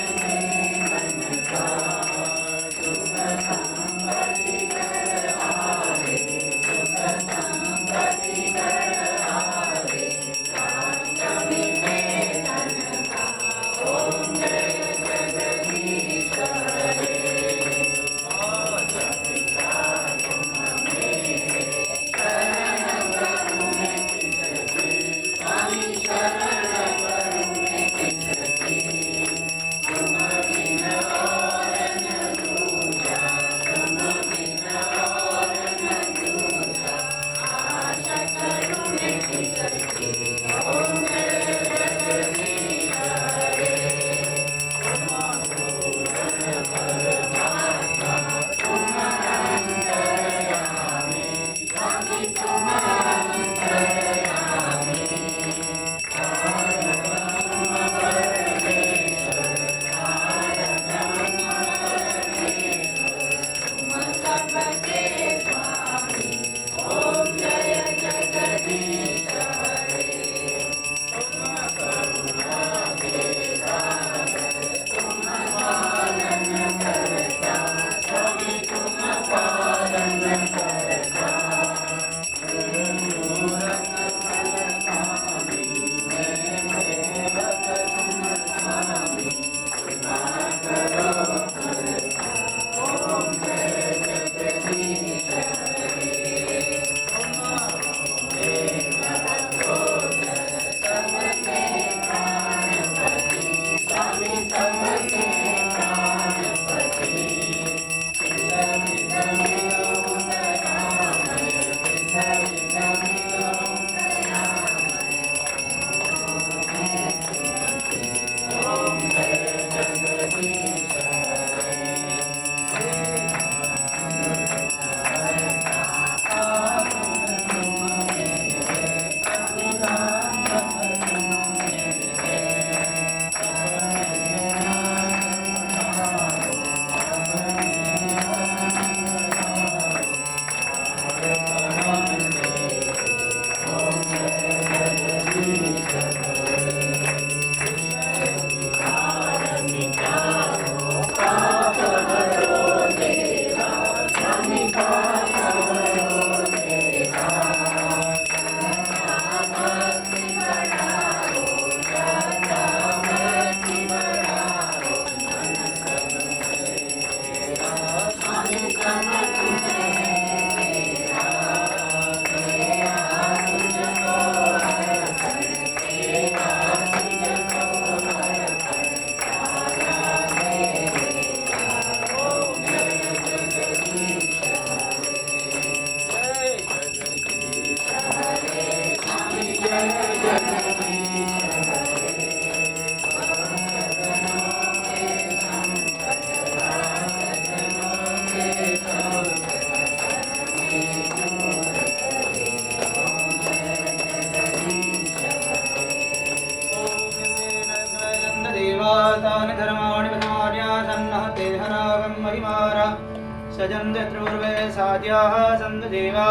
सजन्ते त्रिपूर्वे साध्याः सन्तु देवा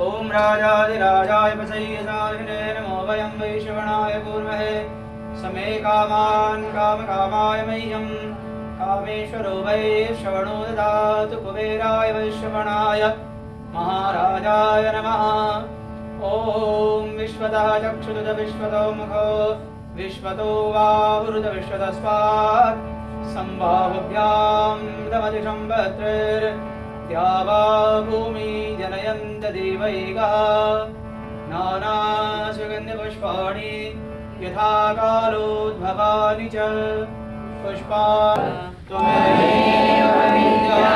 ॐ राजाधिराजाय वसय्यसाहिने नमो वयं वैश्रवणाय कुर्महे समे कामान् कामकामाय मह्यं कामेश्वरो वैश्रवणो ददातु कुबेराय वैश्रवणाय महाराजाय नमः ॐ विश्वतः चक्षुरुत विश्वतो मुखो विश्वतो वाहुरुत विश्वतस्मात् सम्भावभ्यां दमतिसम्पत्तिर्द्यावा भूमि जनयन्त देवैगा नानासुगन्धपुष्पाणि यथा कालोद्भवानि च पुष्पा त्वमेव विद्या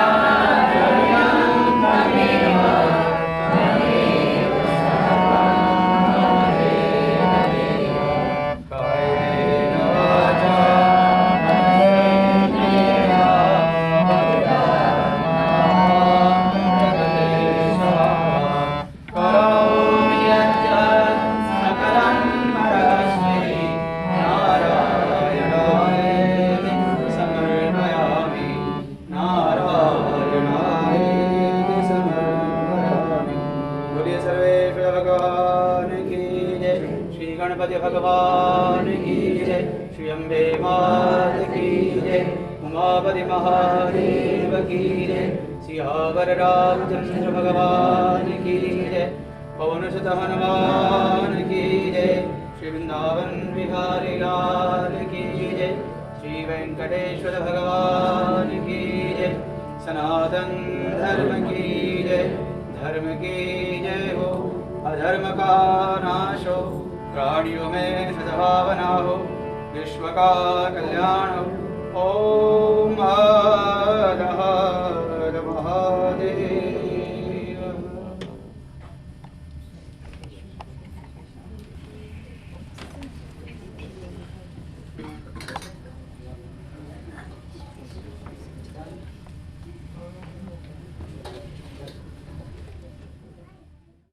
भगवान की जय श्री अम्बे मात की जय उमापति महादेव की जय सियावर रामचंद्र भगवान की जय पवन सुत हनुमान की जय श्री वृंदावन बिहारी लाल की जय श्री वेंकटेश्वर भगवान की जय सनातन धर्म की जय धर्म की जय हो अधर्म का नाश हो प्राणियों में सद्भावना हो विश्व का कल्याण हो।